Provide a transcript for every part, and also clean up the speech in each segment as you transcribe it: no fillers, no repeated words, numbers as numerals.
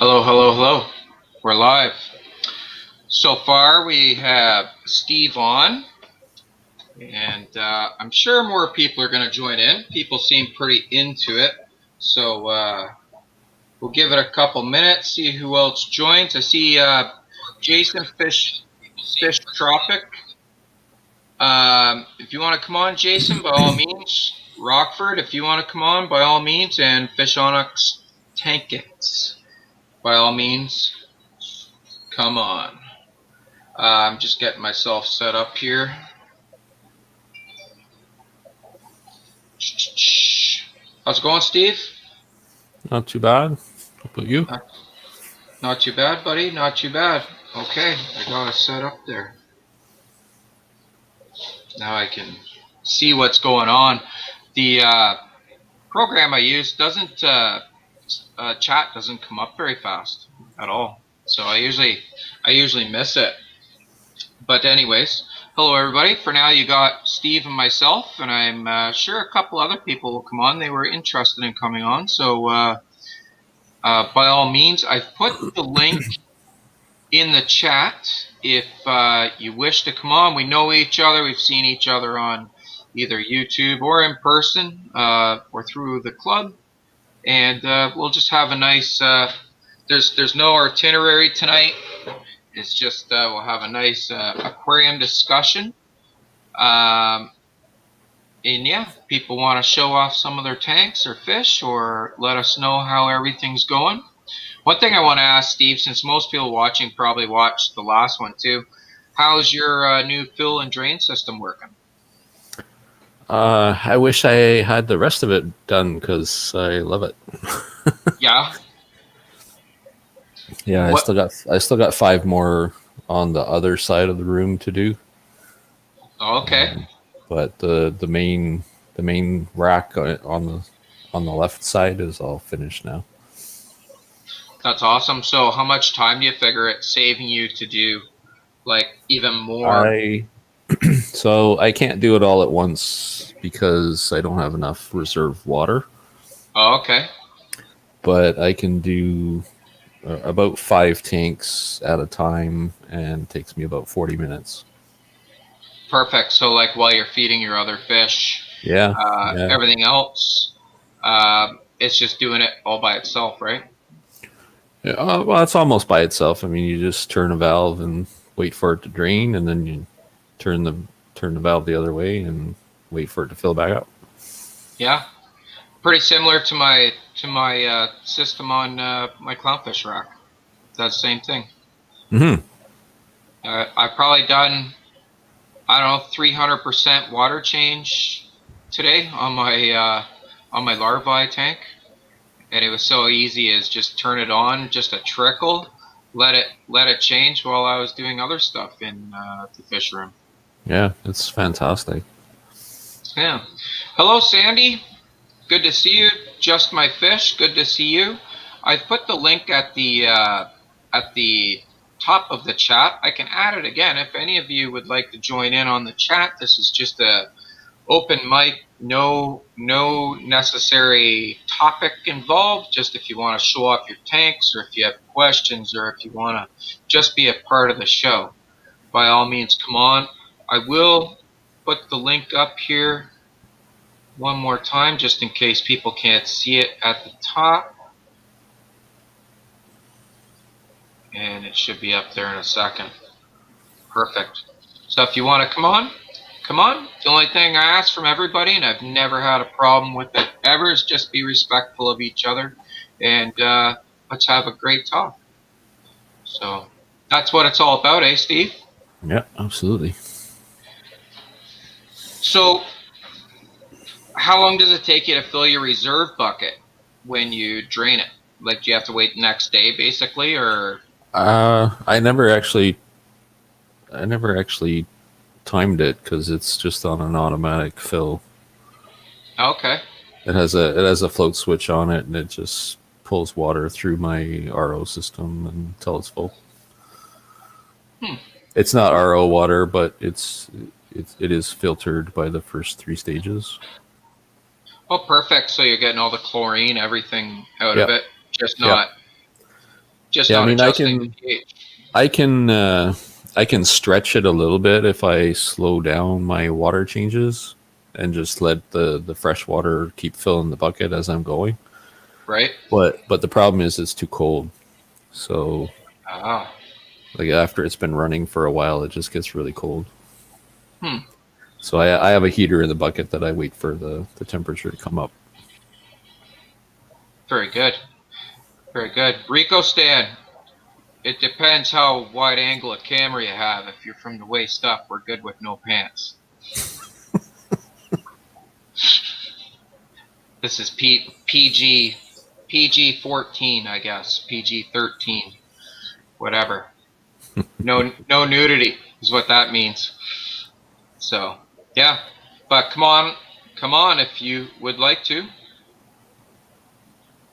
Hello, hello, hello. We're live. So far, we have Steve on, and I'm sure more people are going to join in. People seem pretty into it, so we'll give it a couple minutes, see who else joins. I see Jason Fish Tropic. If you want to come on, Jason, by all means. Rockford, if you want to come on, by all means, and Fish Onyx Tankets, by all means, come on. I'm just getting myself set up here. How's it going, Steve? Not too bad. How about you? Not too bad, buddy. Not too bad. Okay, I got it set up there. Now I can see what's going on. The program I use doesn't chat doesn't come up very fast at all. So I usually miss it. But anyways, hello everybody. For now, you got Steve and myself, and I'm sure a couple other people will come on. They were interested in coming on, so by all means, I've put the link in the chat if you wish to come on. We know each other. We've seen each other on either YouTube or in person or through the club, and we'll just have a nice. There's no itinerary tonight. It's just we'll have a nice aquarium discussion. And yeah, people want to show off some of their tanks or fish or let us know how everything's going. One thing I want to ask Steve, since most people watching probably watched the last one too, how's your new fill and drain system working? I wish I had the rest of it done because I love it. Yeah. Yeah, What? I still got 5 more on the other side of the room to do. Okay. But the main rack on the left side is all finished now. That's awesome. So how much time do you figure it's saving you to do like even more? I so I can't do it all at once because I don't have enough reserve water. Oh, okay. But I can do about 5 tanks at a time, and it takes me about 40 minutes. Perfect. So like while you're feeding your other fish, Yeah, yeah. everything else, it's just doing it all by itself, right? Yeah, well, it's almost by itself. I mean, you just turn a valve and wait for it to drain, and then you turn the turn the valve the other way and wait for it to fill back up. Yeah. Pretty similar to my system on my clownfish rack. Does the same thing. Hmm. I've probably done, I don't know, 300% water change today on my larvae tank, and it was so easy as just turn it on, just a trickle, let it change while I was doing other stuff in the fish room. Yeah, it's fantastic. Yeah. Hello, Sandy. Good to see you. Just my fish. Good to see you. I put the link at the top of the chat. I can add it again if any of you would like to join in on the chat. This is just a open mic, no necessary topic involved. Just if you want to show off your tanks, or if you have questions, or if you want to just be a part of the show, by all means, come on. I will put the link up here one more time just in case people can't see it at the top, and it should be up there in a second. Perfect. So if you want to come on, come on. The only thing I ask from everybody, and I've never had a problem with it ever, is just be respectful of each other, and let's have a great talk. So that's what it's all about, eh, Steve? Yeah, absolutely. So how long does it take you to fill your reserve bucket when you drain it? Like, do you have to wait the next day, basically, or? I never actually timed it because it's just on an automatic fill. Okay. It has a float switch on it, and it just pulls water through my RO system until it's full. Hmm. It's not RO water, but it is filtered by the first 3 stages. Oh, perfect. So you're getting all the chlorine, everything out of Yep. it, just Yep. not. Just Yeah, I not mean, adjusting the pH. I can, I can stretch it a little bit if I slow down my water changes and just let the fresh water keep filling the bucket as I'm going. Right? But the problem is it's too cold. So Ah. like after it's been running for a while, it just gets really cold. Hmm. So I have a heater in the bucket that I wait for the temperature to come up. Very good. Very good. Rico Stan, it depends how wide angle a camera you have. If you're from the waist up, we're good with no pants. This is PG 14, I guess. PG 13. Whatever. No nudity is what that means. So, yeah. But come on if you would like to.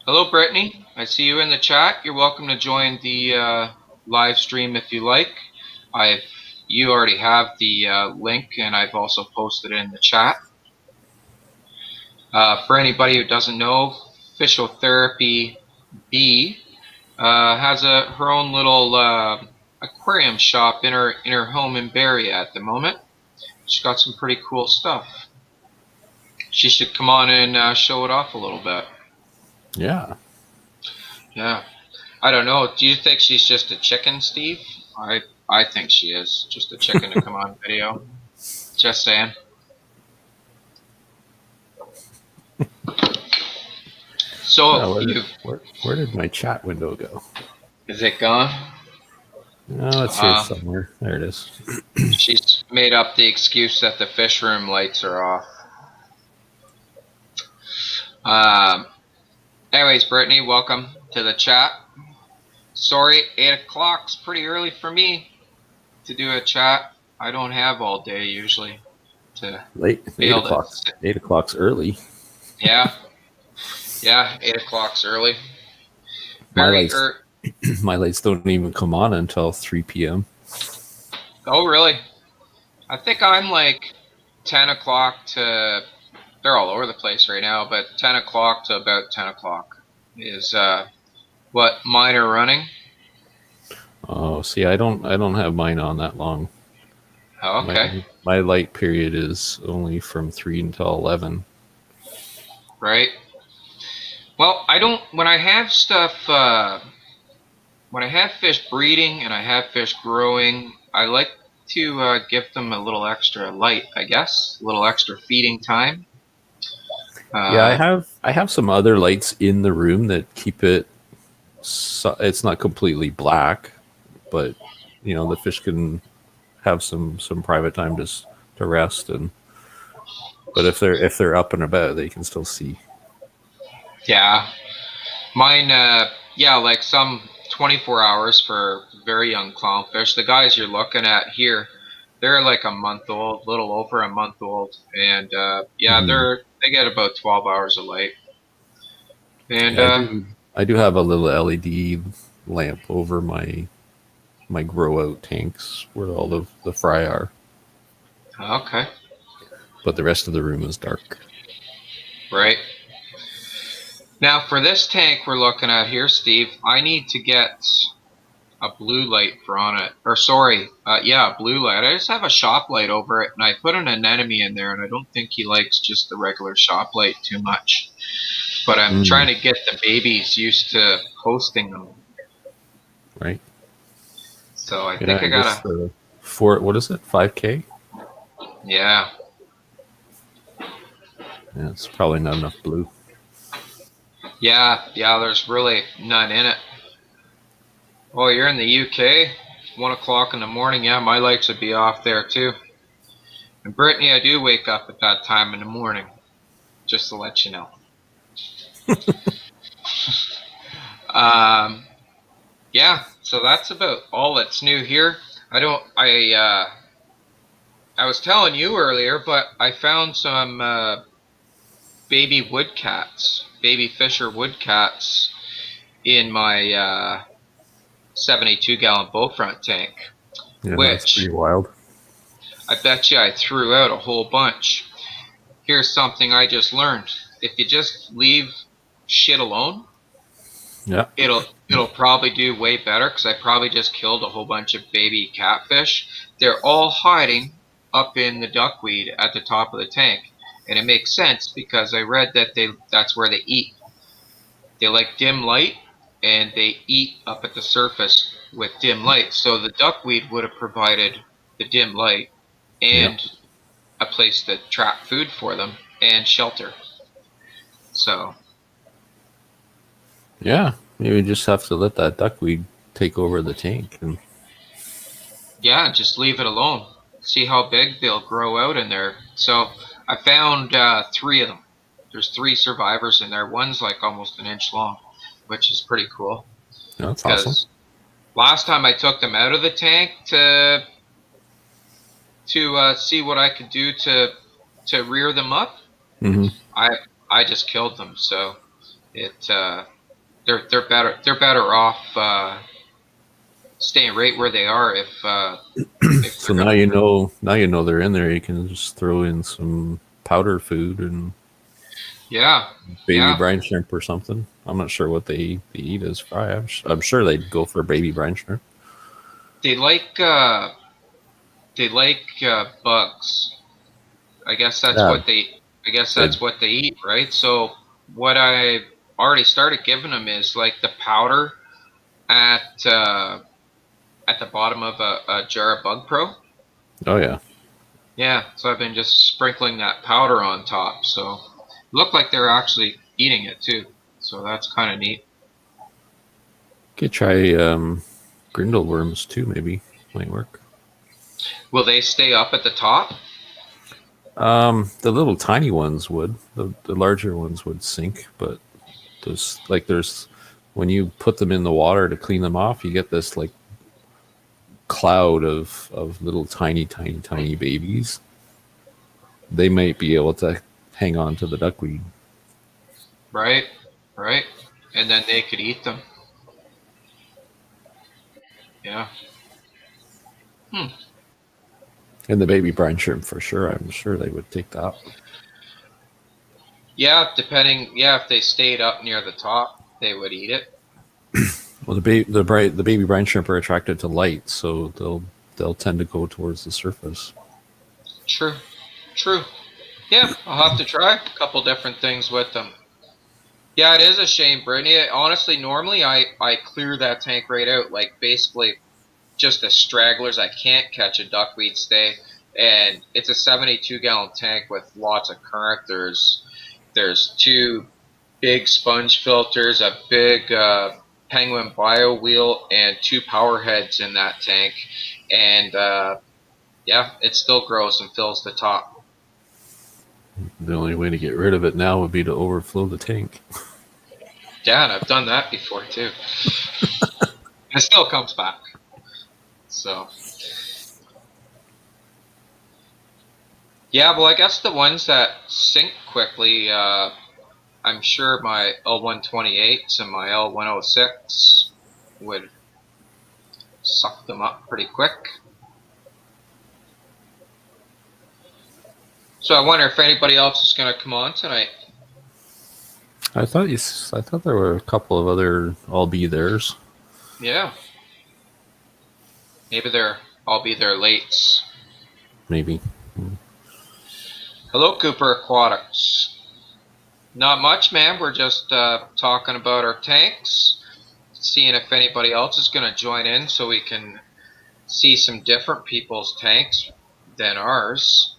Hello, Brittany. I see you in the chat. You're welcome to join the live stream if you like. You already have the link, and I've also posted it in the chat. For anybody who doesn't know, Official Therapy B has her own little aquarium shop in her home in Barrie at the moment. She's got some pretty cool stuff. She should come on and show it off a little bit. Yeah. Yeah. I don't know. Do you think she's just a chicken, Steve? I think she is just a chicken to come on video. Just saying. So Oh, you where did my chat window go? is it gone? Oh, it's here somewhere. There it is. She's made up the excuse that the fish room lights are off. Um. Anyways, Brittany, welcome to the chat. Sorry, 8 o'clock's pretty early for me to do a chat. I don't have all day usually to Late. be able to sit. 8 o'clock's early. Yeah, yeah, 8 o'clock's early. My Very lights, my lights don't even come on until 3 p.m. Oh, really? I think I'm like 10 o'clock to. They're all over the place right now, but 10 o'clock to about 10 o'clock is what mine are running. Oh, see, I don't have mine on that long. Oh, okay. My light period is only from 3 until 11. Right. Well, I don't. When I have stuff, when I have fish breeding and I have fish growing, I like to give them a little extra light, I guess, a little extra feeding time. Yeah, I have some other lights in the room that keep it. It's not completely black, but the fish can have some private time just to rest. And but if they're up and about, they can still see. Yeah. Mine, yeah, like some 24 hours for very young clownfish. The guys you're looking at here, they're like a month old, little over a month old, and yeah, Mhm. they get about 12 hours of light. And Yeah, I do have a little LED lamp over my grow out tanks where all the fry are, okay, but the rest of the room is dark. right. Now for this tank we're looking at here, Steve, I need to get a blue light for on it. Or sorry, yeah, a blue light. I just have a shop light over it, and I put an anemone in there, and I don't think he likes just the regular shop light too much. But I'm Mm, trying to get the babies used to hosting them. right? So I Yeah, think I I guess gotta, the what is it? 5K? yeah, Yeah, it's probably not enough blue. yeah. There's really none in it. Oh, you're in the UK. 1 o'clock in the morning. Yeah, my lights would be off there too. And Brittany, I do wake up at that time in the morning, just to let you know. Um, yeah. So that's about all that's new here. I don't. I was telling you earlier, but I found some baby woodcats, baby fisher woodcats, in my 72-gallon Beaufront tank, Yeah, that's which pretty wild. I bet you I threw out a whole bunch. Here's something I just learned. If you just leave shit alone, Yeah. It'll probably do way better because I probably just killed a whole bunch of baby catfish. They're all hiding up in the duckweed at the top of the tank, and it makes sense because I read that that's where they eat. They like dim light, and they eat up at the surface with dim light. So the duckweed would have provided the dim light Yeah. and a place to trap food for them and shelter. So Yeah. You just have to let that duckweed take over the tank. And yeah, just leave it alone. See how big they'll grow out in there. So I found three of them. There's three survivors in there. One's like almost an inch long, which is pretty cool. that's awesome. Because last time I took them out of the tank to see what I could do to rear them up, Mm-hmm. I I just killed them. So it they're better off staying right where they are if So they're now gonna. you know they're in there. You can just throw in some powder food and Yeah, baby yeah. brine shrimp or something. I'm not sure what they eat as fry. I'm sure they'd go for baby brine shrimp. They like bugs. I guess that's Yeah, what they. I guess they, that's what they eat, right? So what I already started giving them is like the powder at uh, at the bottom of a jar of Bug Pro. oh yeah. Yeah, so I've been just sprinkling that powder on top. So it looked like they're actually eating it too. So that's kind of neat. Could try grindle worms too. Maybe might work. Will they stay up at the top? The little tiny ones would. The larger ones would sink, but there's when you put them in the water to clean them off, you get this like cloud of little tiny babies. They might be able to hang on to the duckweed. Right, right. And then they could eat them. Yeah. Hmm. And the baby brine shrimp for sure. I'm sure they would take that. Yeah, depending. Yeah, if they stayed up near the top, they would eat it. Well, the baby brine shrimp are attracted to light, so they'll tend to go towards the surface. True, true. Yeah, I'll have to try a couple different things with them. Yeah, it is a shame, Brittany. Honestly, normally I clear that tank right out, like basically just the stragglers. I can't catch a duckweed stay, and it's a 72-gallon tank with lots of current. There's two big sponge filters, a big Penguin bio wheel, and two power heads in that tank, and yeah, it still grows and fills the top. The only way to get rid of it now would be to overflow the tank. Yeah, and I've done that before too. It still comes back. So yeah, well, I guess the ones that sink quickly, I'm sure my L128s and my L106 would suck them up pretty quick. So I wonder if anybody else is going to come on tonight. I thought there were a couple of other I'll be theirs. Yeah, maybe I'll be there late. Maybe. Hello, Cooper Aquatics. Not much, man. We're just talking about our tanks, seeing if anybody else is going to join in so we can see some different people's tanks than ours.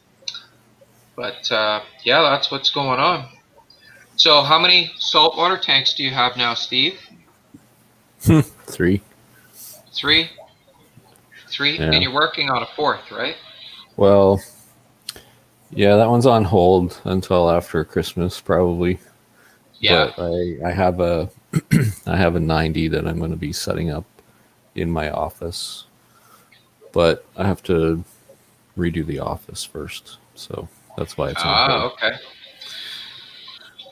But yeah, that's what's going on. So how many saltwater tanks do you have now, Steve? 3. Three? Three? And Yeah. you're working on a fourth, right? Well, yeah, that one's on hold until after Christmas probably. Yeah. But I have a I have a 90 that I'm going to be setting up in my office. But I have to redo the office first. So that's why it's on Ah, hold. okay.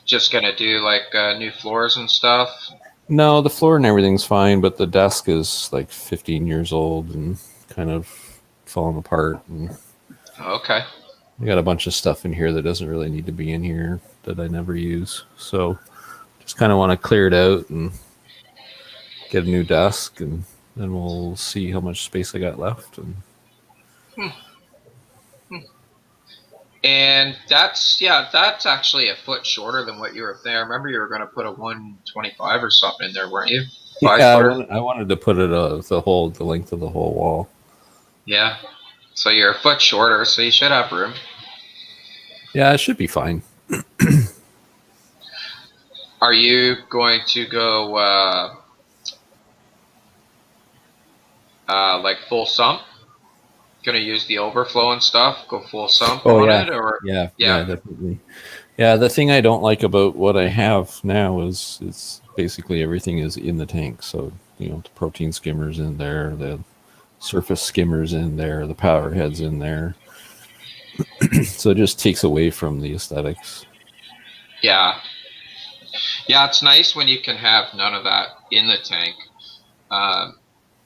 Just gonna do like new floors and stuff. No, the floor and everything's fine, but the desk is like 15 years old and kind of falling apart. And Okay. I got a bunch of stuff in here that doesn't really need to be in here that I never use. So just kind of want to clear it out and get a new desk, and then we'll see how much space I got left. And And that's actually a foot shorter than what you were there. I remember you were going to put a 125 or something in there, weren't you? 5 footer. I wanted to put it the length of the whole wall. Yeah. So you're a foot shorter, so you should have room. Yeah, it should be fine. Are you going to go like full sump? Going to use the overflow and stuff? Go full sump on it, or yeah, definitely. Yeah, the thing I don't like about what I have now is it's basically everything is in the tank. So the protein skimmers in there, the surface skimmers in there, the power heads in there. So it just takes away from the aesthetics. Yeah. Yeah, it's nice when you can have none of that in the tank.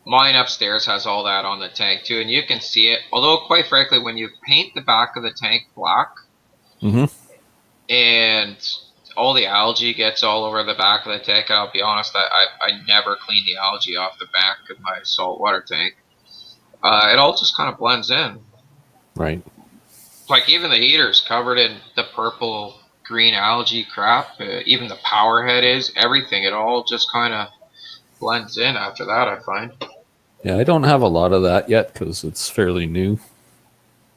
Mine upstairs has all that on the tank too, and you can see it. Although, quite frankly, when you paint the back of the tank black and all the algae gets all over the back of the tank, I'll be honest, I never clean the algae off the back of my saltwater tank. It all just kind of blends in. Right. Like even the heater's covered in the purple green algae crap. Even the power head is everything. It all just kind of blends in after that, I find. Yeah, I don't have a lot of that yet because it's fairly new.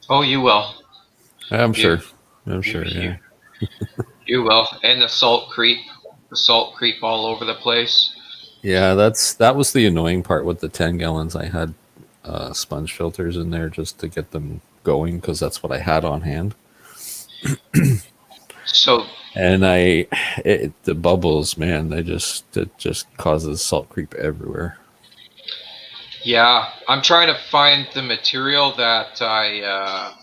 Oh, you will. I'm sure. Yeah. You will. And the salt creep all over the place. Yeah, that was the annoying part with the 10 gallons. I had sponge filters in there just to get them going because that's what I had on hand. So, and the bubbles, man, it just causes salt creep everywhere. Yeah, I'm trying to find the material that I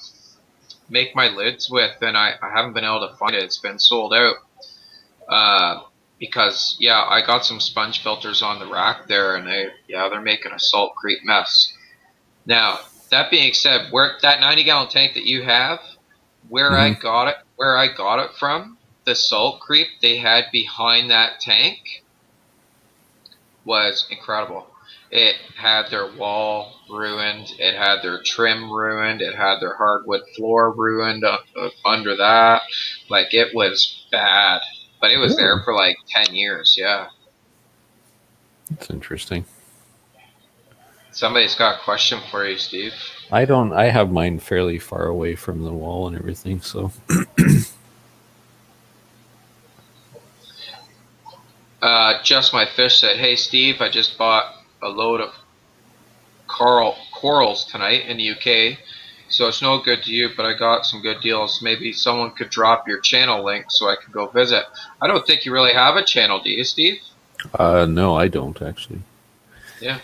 make my lids with, and I haven't been able to find it. It's been sold out. Because I got some sponge filters on the rack there, and they're making a salt creep mess. Now, that being said, where that 90-gallon tank that you have, where I got it from, the salt creep they had behind that tank was incredible. It had their wall ruined, it had their trim ruined, it had their hardwood floor ruined under that. Like, it was bad. But it was there for like 10 years, yeah. That's interesting. Somebody's got a question for you, Steve. I have mine fairly far away from the wall and everything, so. Just My Fish said, "Hey Steve, I just bought a load of corals tonight in the UK, so it's no good to you, but I got some good deals. Maybe someone could drop your channel link so I can go visit." I don't think you really have a channel, do you, Steve? No, I don't actually. Yeah.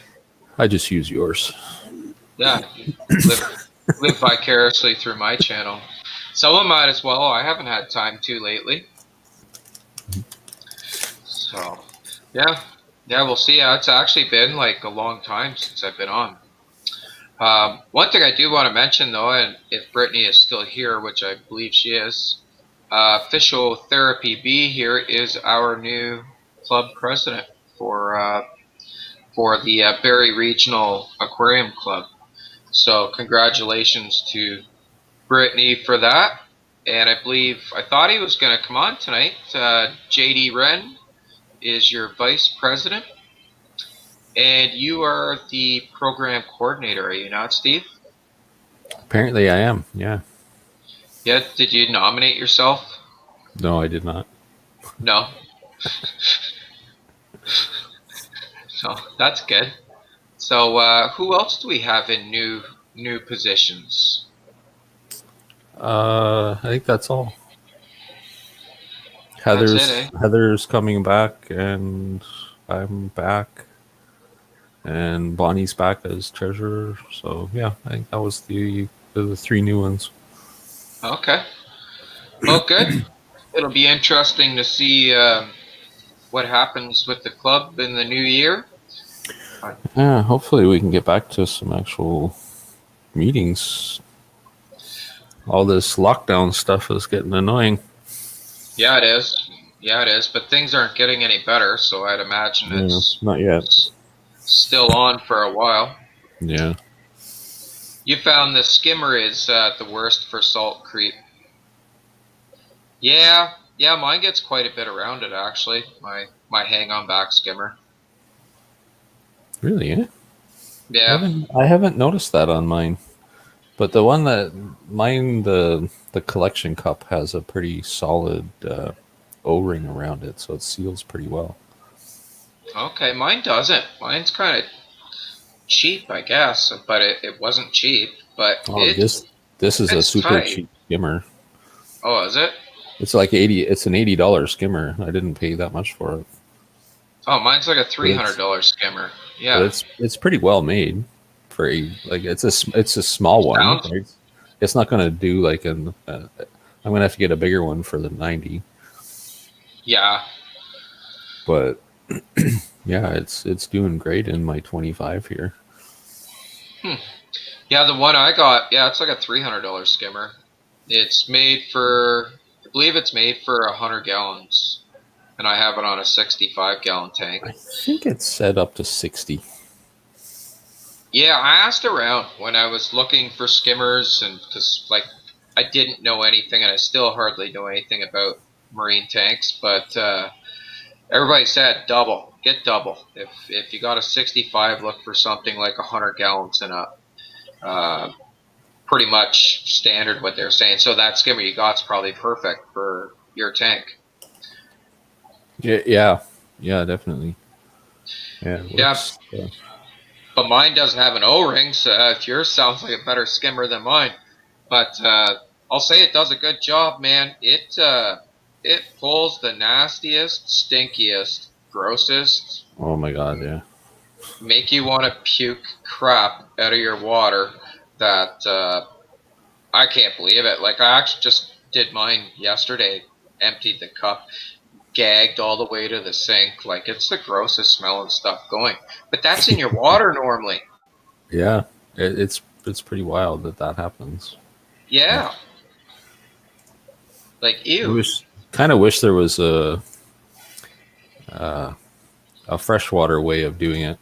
I just use yours. Yeah. Live vicariously through my channel. Someone might as well. I haven't had time to lately. So, yeah, we'll see. It's actually been like a long time since I've been on. One thing I do want to mention, though, and if Brittany is still here, which I believe she is, Official Therapy B here is our new club president for the Barrie Regional Aquarium Club. So congratulations to Brittany for that. And I thought he was going to come on tonight. JD Wren is your vice president. And you are the program coordinator, are you not, Steve? Apparently I am, yeah. Yeah, did you nominate yourself? No, I did not. No. So that's good. So who else do we have in new positions? I think that's all. Heather's coming back, and I'm back, and Bonnie's back as treasurer. So yeah, I think that was the three new ones. Okay. Well, good. It'll be interesting to see what happens with the club in the new year. Yeah, hopefully we can get back to some actual meetings. All this lockdown stuff is getting annoying. Yeah, it is. Yeah, it is, but things aren't getting any better, so I'd imagine Yeah, it's not yet. still on for a while. Yeah. You found the skimmer is the worst for salt creep. Yeah, yeah, mine gets quite a bit around it actually. My hang on back skimmer. Really? Eh? Yeah. I haven't noticed that on mine. But the one that mine, the collection cup has a pretty solid O-ring around it, so it seals pretty well. Okay, mine doesn't. Mine's kind of cheap, I guess, but it wasn't cheap, but Oh, it this is a fits super tight. cheap skimmer. Oh, is it? It's like 80. It's an $80 skimmer. I didn't pay that much for it, Oh, mine's like a but three hundred dollar skimmer. but Yeah. it's pretty well made for like it's a small one, Sounds. right? It's not going to do like an. I'm going to have to get a bigger one for the 90. Yeah. But yeah, it's doing great in my 25 here. Hmm. Yeah, the one I got, yeah, it's like a $300 skimmer. It's made for, I believe it's made for 100 gallons, and I have it on a 65-gallon tank. I think it's set up to 60. Yeah, I asked around when I was looking for skimmers, and because like I didn't know anything, and I still hardly know anything about marine tanks, but everybody said double, get double. If you got a 65, look for something like 100 gallons and up. Uh, Pretty much standard what they're saying. So that skimmer you got's probably perfect for your tank. Yeah, yeah, yeah, definitely. Yeah, it Yeah, works. but mine doesn't have an O-ring, so yours sounds like a better skimmer than mine. But I'll say it does a good job, man. It pulls the nastiest, stinkiest, grossest, Oh my god, yeah. make you want to puke crap out of your water. That I can't believe it. Like I actually just did mine yesterday. Emptied the cup, gagged all the way to the sink. Like it's the grossest smelling stuff going. But that's in your water normally. Yeah, it's pretty wild that that happens. Yeah. Yeah. Like I ew. wish kind of wish there was a freshwater way of doing it.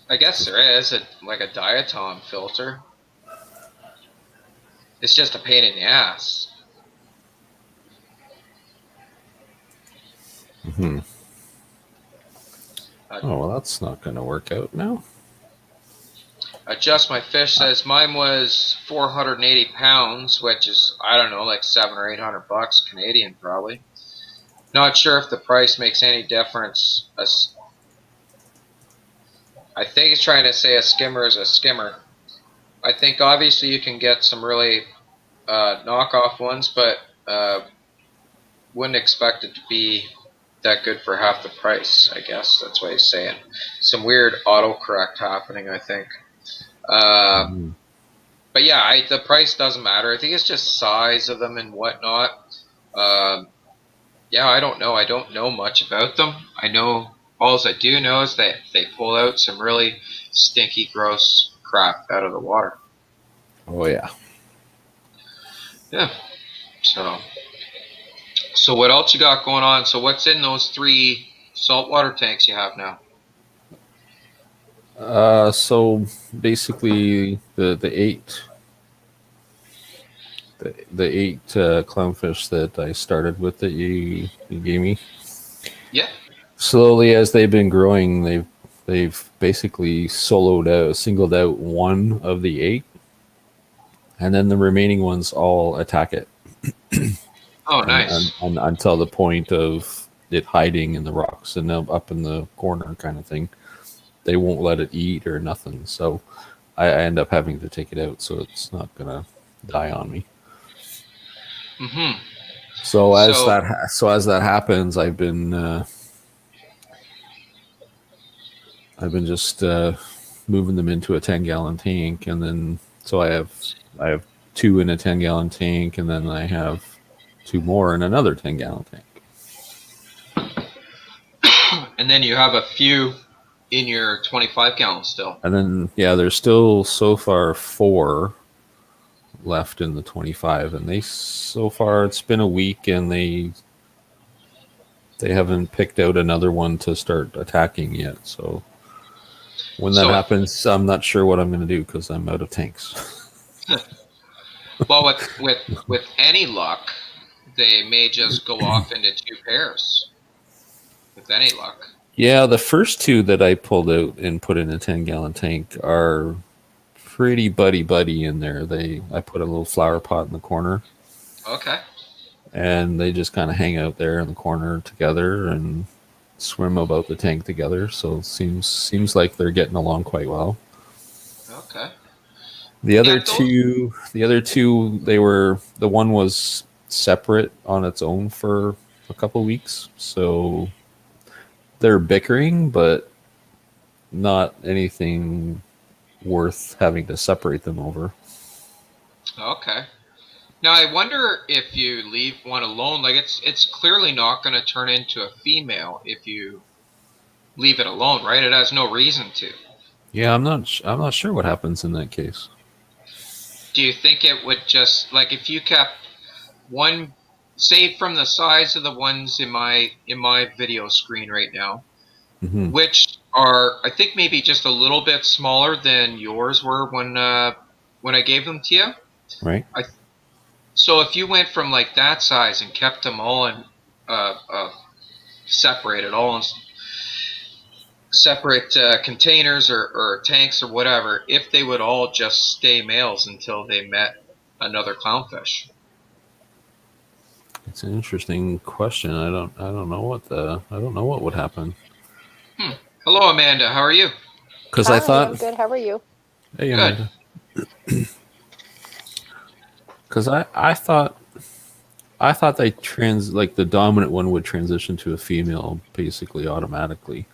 I guess there is like a diatom filter. It's just a pain in the ass. Hmm. Uh, Oh well, that's not going to work out now. Adjust my fish says mine was 480 pounds, which is I don't know, like 700 or 800 bucks Canadian probably. Not sure if the price makes any difference. I think he's trying to say a skimmer is a skimmer. I think obviously you can get some really knockoff ones, but wouldn't expect it to be that good for half the price. I guess that's what he's saying. Some weird autocorrect happening, I think. Uh, Mhm. but yeah, the price doesn't matter. I think it's just size of them and whatnot. Um, yeah, I don't know. I don't know much about them. I know all I do know is that they pull out some really stinky, gross crap out of the water. Oh yeah. Yeah. So So what else you got going on? So what's in those three saltwater tanks you have now? So basically the eight clownfish that I started with that you gave me. Yeah. Slowly as they've been growing, they've basically singled out one of the eight, and then the remaining ones all attack it, Oh, nice. and until the point of it hiding in the rocks and up in the corner kind of thing. They won't let it eat or nothing, so I end up having to take it out so it's not gonna die on me. Mm-hmm. So So as that happens, I've been just moving them into a 10-gallon tank, and then so I have two in a 10-gallon tank, and then I have two more in another 10-gallon tank. and then you have a few in your 25 gallon still. And then yeah, there's still so far four left in the 25, and they so far it's been a week, and they haven't picked out another one to start attacking yet. So when that happens, I'm not sure what I'm going to do because I'm out of tanks. Well, with any luck, they may just go off into two pairs. With any luck. Yeah, the first two that I pulled out and put in a 10-gallon tank are pretty buddy in there. I put a little flower pot in the corner. Okay. And they just kind of hang out there in the corner together and swim about the tank together. So it seems like they're getting along quite well. Okay. The other two, the one was separate on its own for a couple weeks. So they're bickering, but not anything worth having to separate them over. Okay. Now I wonder if you leave one alone, like it's clearly not going to turn into a female if you leave it alone, right? It has no reason to. Yeah, I'm not sure what happens in that case. Do you think it would just, like, if you kept one, say from the size of the ones in my video screen right now, which are, I think, maybe just a little bit smaller than yours were when I gave them to you. Right. So if you went from like that size and kept them all in separated, all in separate containers or tanks or whatever, if they would all just stay males until they met another clownfish. It's an interesting question. I don't know what would happen. Hello, Amanda. How are you? Because I thought I'm good. How are you? Hey, Amanda. Because I thought they the dominant one would transition to a female basically automatically.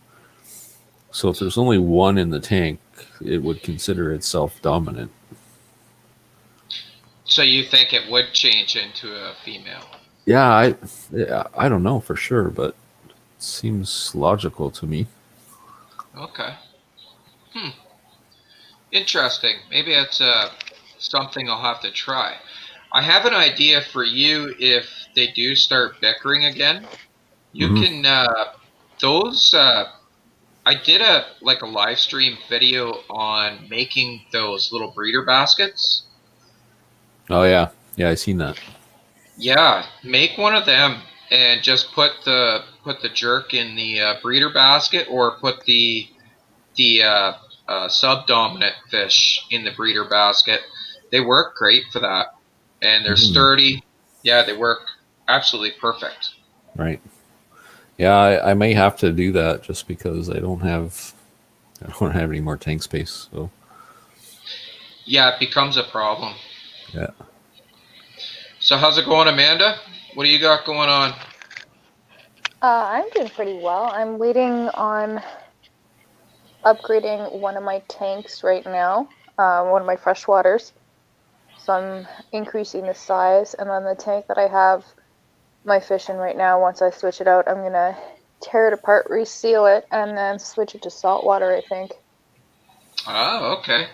So if there's only one in the tank, it would consider itself dominant. So you think it would change into a female? Yeah, I don't know for sure, but it seems logical to me. Okay. Interesting. Maybe that's something I'll have to try. I have an idea for you if they do start bickering again. You can those. I did a live stream video on making those little breeder baskets. Oh yeah, I seen that. Yeah, make one of them and just put the jerk in the breeder basket, or put the subdominant fish in the breeder basket. They work great for that, and they're sturdy. Yeah, they work absolutely perfect. Right. Yeah, I may have to do that just because I don't have any more tank space. So yeah, it becomes a problem. Yeah. So how's it going, Amanda? What do you got going on? I'm doing pretty well. I'm waiting on upgrading one of my tanks right now, one of my freshwaters. So I'm increasing the size, and then the tank that I have my fish in right now, once I switch it out, I'm going to tear it apart, reseal it, and then switch it to saltwater, I think. Oh, okay.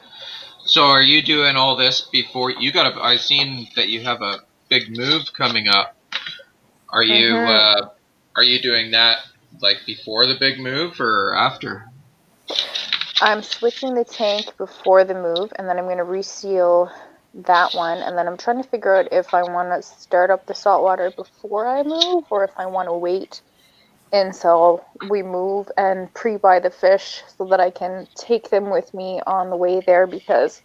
So are you doing all this before you got I've seen that you have a big move coming up. Are you doing that like before the big move or after? I'm switching the tank before the move, and then I'm going to reseal that one, and then I'm trying to figure out if I want to start up the saltwater before I move, or if I want to wait until we move and pre-buy the fish so that I can take them with me on the way there, because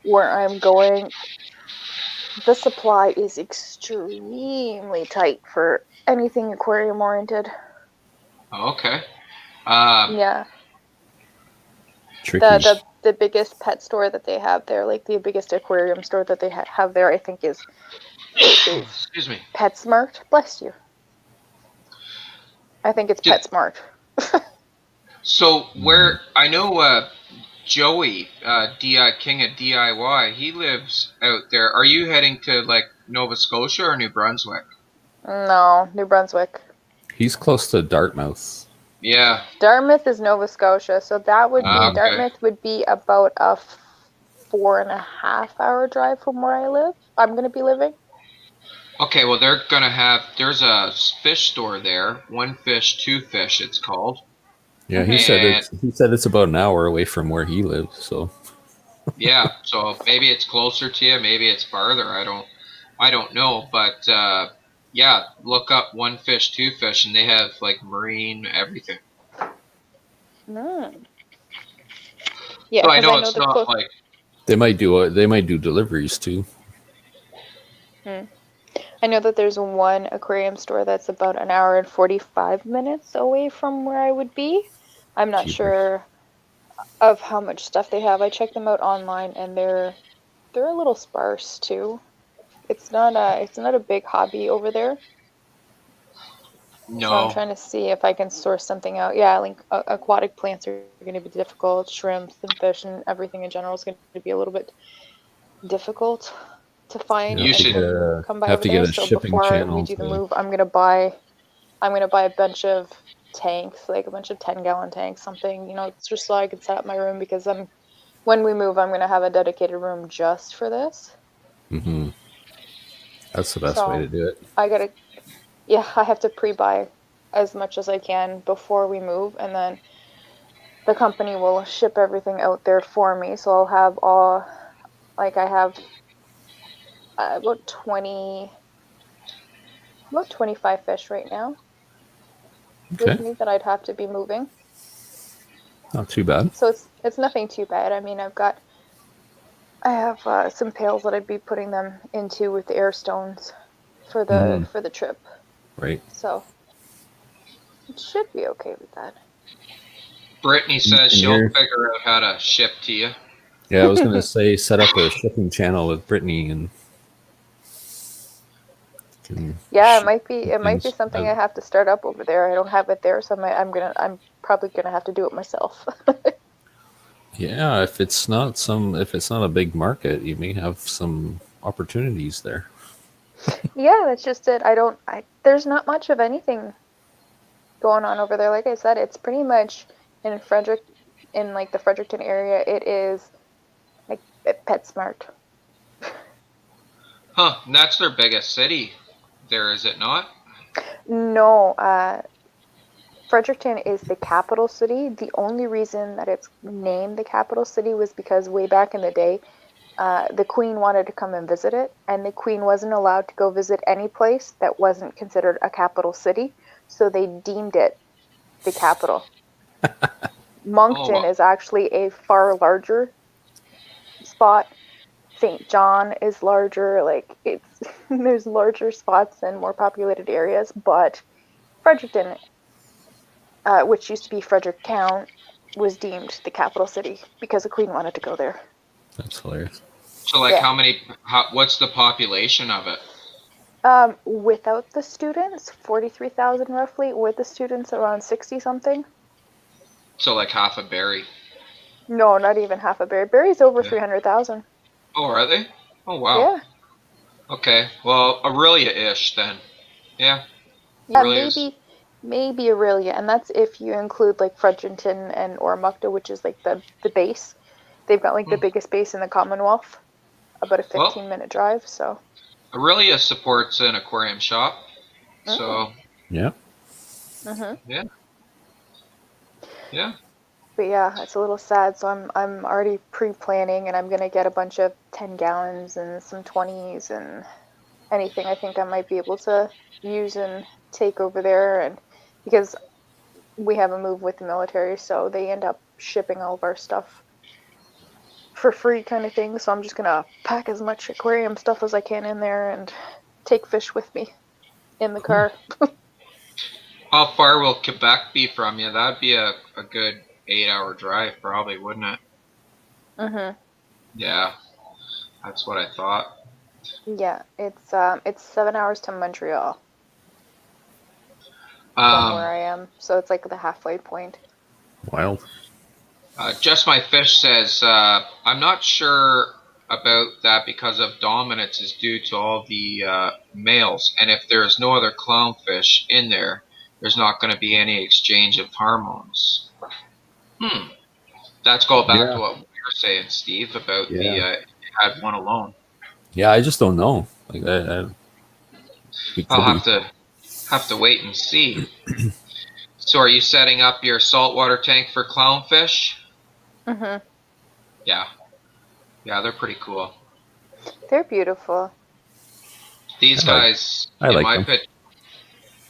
where I'm going, the supply is extremely tight for anything aquarium oriented. Okay. Yeah. Tricky. The biggest pet store that they have there, like the biggest aquarium store that they have there, I think is excuse me, PetSmart. Bless you. I think it's PetSmart. So where I know Joey, King of DIY, he lives out there. Are you heading to like Nova Scotia or New Brunswick? No, New Brunswick. He's close to Dartmouth. Yeah. Dartmouth is Nova Scotia, so that would be okay. Dartmouth would be about a 4.5 hour drive from where I live. I'm going to be living. Okay, well there's a fish store there. One fish, two fish. It's called. Yeah, And he said it's about an hour away from where he lives. So yeah, so maybe it's closer to you, maybe it's farther. I don't know, but yeah, look up one fish, two fish, and they have like marine everything. Mm. Yeah, So I because I know know it's the not close. like they might do deliveries too. Mm. I know that there's one aquarium store that's about an hour and 45 minutes away from where I would be. I'm not Cheapers. sure of how much stuff they have. I checked them out online and they're a little sparse too. It's not a big hobby over there. So I'm no. trying to see if I can source something out. Yeah, like aquatic plants are going to be difficult. Shrimps and fish and everything in general is going to be a little bit difficult to You find You have to and should to come by have over to get there. a So shipping before we channel do the to. move, I'm gonna buy a bunch of tanks, like a bunch of 10-gallon tanks, something, it's just so I can set up my room because when we move, I'm gonna have a dedicated room just for this. Hmm. That's the best way So to do it. I gotta, yeah, I have to pre-buy as much as I can before we move, and then the company will ship everything out there for me. So I'll have like I have about 25 fish right now with Okay, me that I'd have to be moving. not too bad. So it's nothing too bad. I mean, I have some pails that I'd be putting them into with the air stones for the Hmm. for the trip. Right. So it should be okay with that. Brittany says And she'll you're figure out how to ship to you. Yeah, I was gonna say set up a shipping channel with Brittany and can Yeah, it ship might be it might be things. something I have to start up over there. I don't have it there, so I'm probably gonna have to do it myself. Yeah, if it's not a big market, you may have some opportunities there. Yeah, that's just it. There's not much of anything going on over there. Like I said, it's pretty much in Frederick, in like the Fredericton area. It is like PetSmart. Huh, and that's their biggest city there, is it not? No, Fredericton is the capital city. The only reason that it's named the capital city was because way back in the day, the Queen wanted to come and visit it, and the Queen wasn't allowed to go visit any place that wasn't considered a capital city, so they deemed it the capital. Oh Moncton well. is actually a far larger spot. St. John is larger. Like it's there's larger spots and more populated areas, but Fredericton, which used to be Fredericktown, was deemed the capital city because the Queen wanted to go there. That's hilarious. So like Yeah. what's the population of it? Without the students, 43,000 roughly. With the students, around 60 something. So like half a berry. No, not even half a berry. Berry's over Yeah. 300,000. Oh, are they? Oh wow. Yeah. Okay. Well, Aurelia-ish then. Yeah. Yeah, Aurelia's. maybe Aurelia, and that's if you include like Fredericton and Ormukta, which is like the base. They've got like the Hmm. biggest base in the Commonwealth, about a Well, 15-minute drive, so. Aurelia supports an aquarium shop. Mm. So Yeah. Mhm. yeah, yeah. But yeah, it's a little sad, so I'm already pre-planning, and I'm gonna get a bunch of 10 gallons and some 20s and anything I think I might be able to use and take over there. And because we have a move with the military, so they end up shipping all of our stuff for free kind of thing. So I'm just gonna pack as much aquarium stuff as I can in there and take fish with me in the Cool. car. How far will Quebec be from you? That'd be a good 8 hour drive, probably, wouldn't it? Mhm. Yeah, that's what I thought. Yeah, it's 7 hours to Montreal from where Um, I am, so it's like the halfway point. Wild. Just My Fish says, I'm not sure about that because of dominance is due to all the males, and if there is no other clownfish in there, there's not going to be any exchange of hormones. Hmm. That's go back to Yeah. what we were saying, Steve, about the Yeah. you had one alone. Yeah. I just don't know. Like I'll have to wait and see. So are you setting up your saltwater tank for clownfish? Mm-hmm. Yeah. Yeah, they're pretty cool. They're beautiful. These guys I in like my them. pit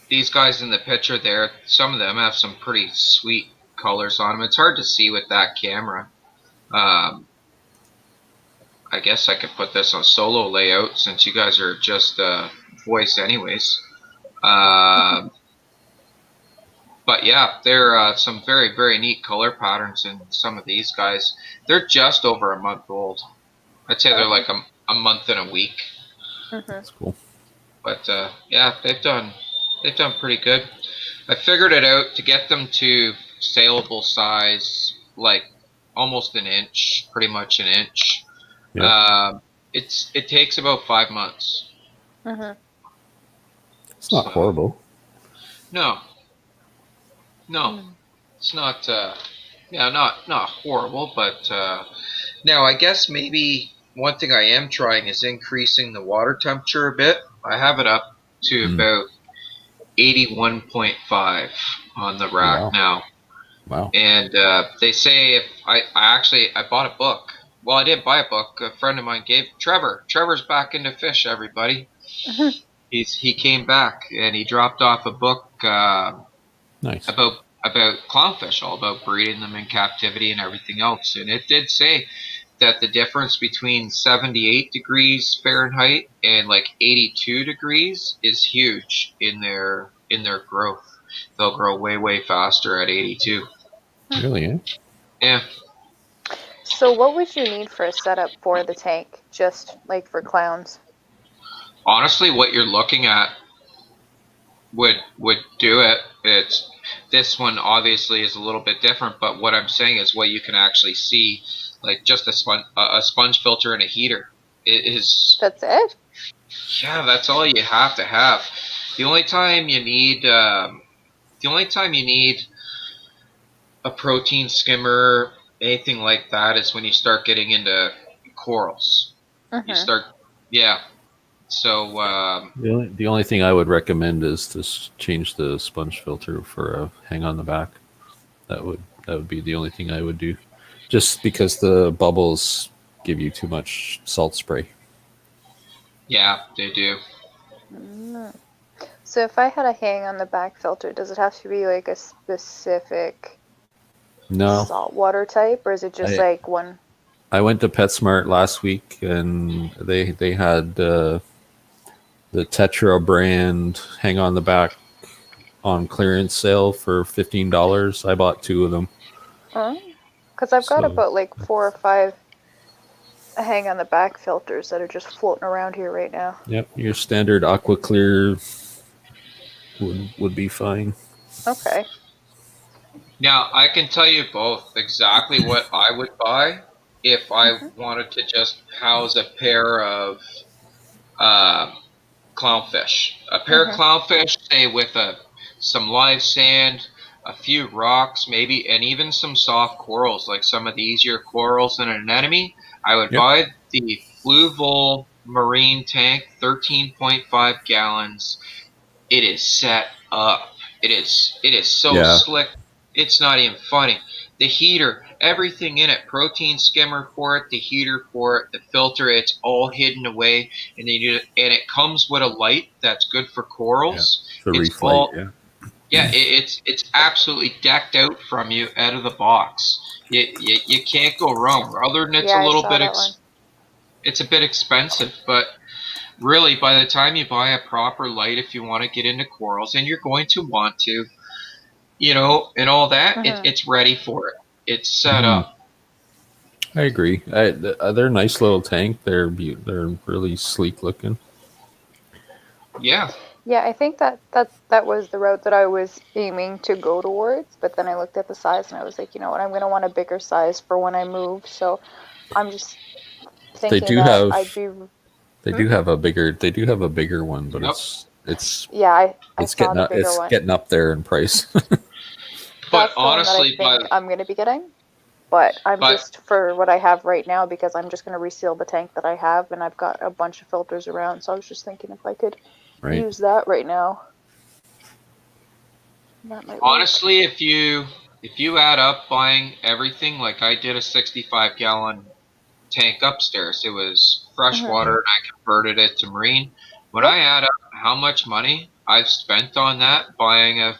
these guys in the picture there, some of them have some pretty sweet colors on them. It's hard to see with that camera. Um, I guess I could put this on solo layout since you guys are just voice anyways. But yeah, there are some very, very neat color patterns in some of these guys. They're just over a month old. I'd say they're like a month and a week. Mm-hmm. That's cool. But yeah, they've done pretty good. I figured it out to get them to saleable size, like almost an inch, pretty much an inch. Yeah. It takes about 5 months. Mm-hmm. It's not So horrible. no, no, it's not. Yeah, not horrible, but now I guess maybe one thing I am trying is increasing the water temperature a bit. I have it up to about 81.5 on the Oh, rack wow. now. Wow. And they say if I bought a book. Well, I didn't buy a book. A friend of mine gave Trevor. Trevor's back into fish. Everybody. Mm-hmm. He came back and he dropped off a book Nice. about clownfish, all about breeding them in captivity and everything else. And it did say that the difference between 78 degrees Fahrenheit and like 82 degrees is huge in their growth. They'll grow way faster at 82. Really, eh? Yeah. So what would you need for a setup for the tank, just like for clowns? Honestly, what you're looking at would do it. It's this one obviously is a little bit different, but what I'm saying is what you can actually see, like just a sponge filter and a heater. It is That's it? yeah, that's all you have to have. The only time you need a protein skimmer, anything like that, is when you start getting into corals. You Mm-hmm. start, yeah. So The only thing I would recommend is to change the sponge filter for a hang on the back. That would be the only thing I would do, just because the bubbles give you too much salt spray. yeah, they do. Mm. So if I had a hang on the back filter, does it have to be like a specific No, saltwater type, or is it just I like one? I went to PetSmart last week and they had the Tetra brand hang on the back on clearance sale for $15. I bought 2 of them. Because I've got So about like 4 or 5 hang on the back filters that are just floating around here right now. yep, your standard aqua clear would be fine. Okay. Now I can tell you both exactly what I would buy if I Mm-hmm. wanted to just house a pair of uh, clownfish. A pair of Mm-hmm. clownfish, say with some live sand, a few rocks, maybe, and even some soft corals, like some of the easier corals in an anemone. I would Yep. buy the Fluval Marine tank, 13.5 gallons. It is set up. It is so Yeah. slick. It's not even funny. The heater, everything in it, protein skimmer for it, the heater for it, the filter, it's all hidden away, and and it comes with a light that's good for Yeah. corals. The It's reef light, all yeah. yeah, it's absolutely decked out from you out of the box. You can't go wrong. Other than Yeah, I saw that one. it's a bit expensive, but really, by the time you buy a proper light, if you want to get into corals, and you're going to want to, and all that, Mm-hmm. it's ready for it. It's set Mhm. up. I agree. They're a nice little tank. They're really sleek looking. Yeah. Yeah, I think that was the route that I was aiming to go towards, but then I looked at the size and I was like, you know what, I'm gonna want a bigger size for when I move. So I'm just They thinking do that have I'd be. they do have a bigger one, but Yep. Yeah, I saw the bigger it's one. getting up there in price. But That's the one that I honestly, think I'm gonna be getting. But I'm but just for what I have right now because I'm just gonna reseal the tank that I have and I've got a bunch of filters around. So I was just thinking if I could use that right now. That might Honestly, if you add up buying everything, like I did a 65-gallon tank upstairs. It was fresh water and I converted it to marine. When I add up how much money I've spent on that, buying a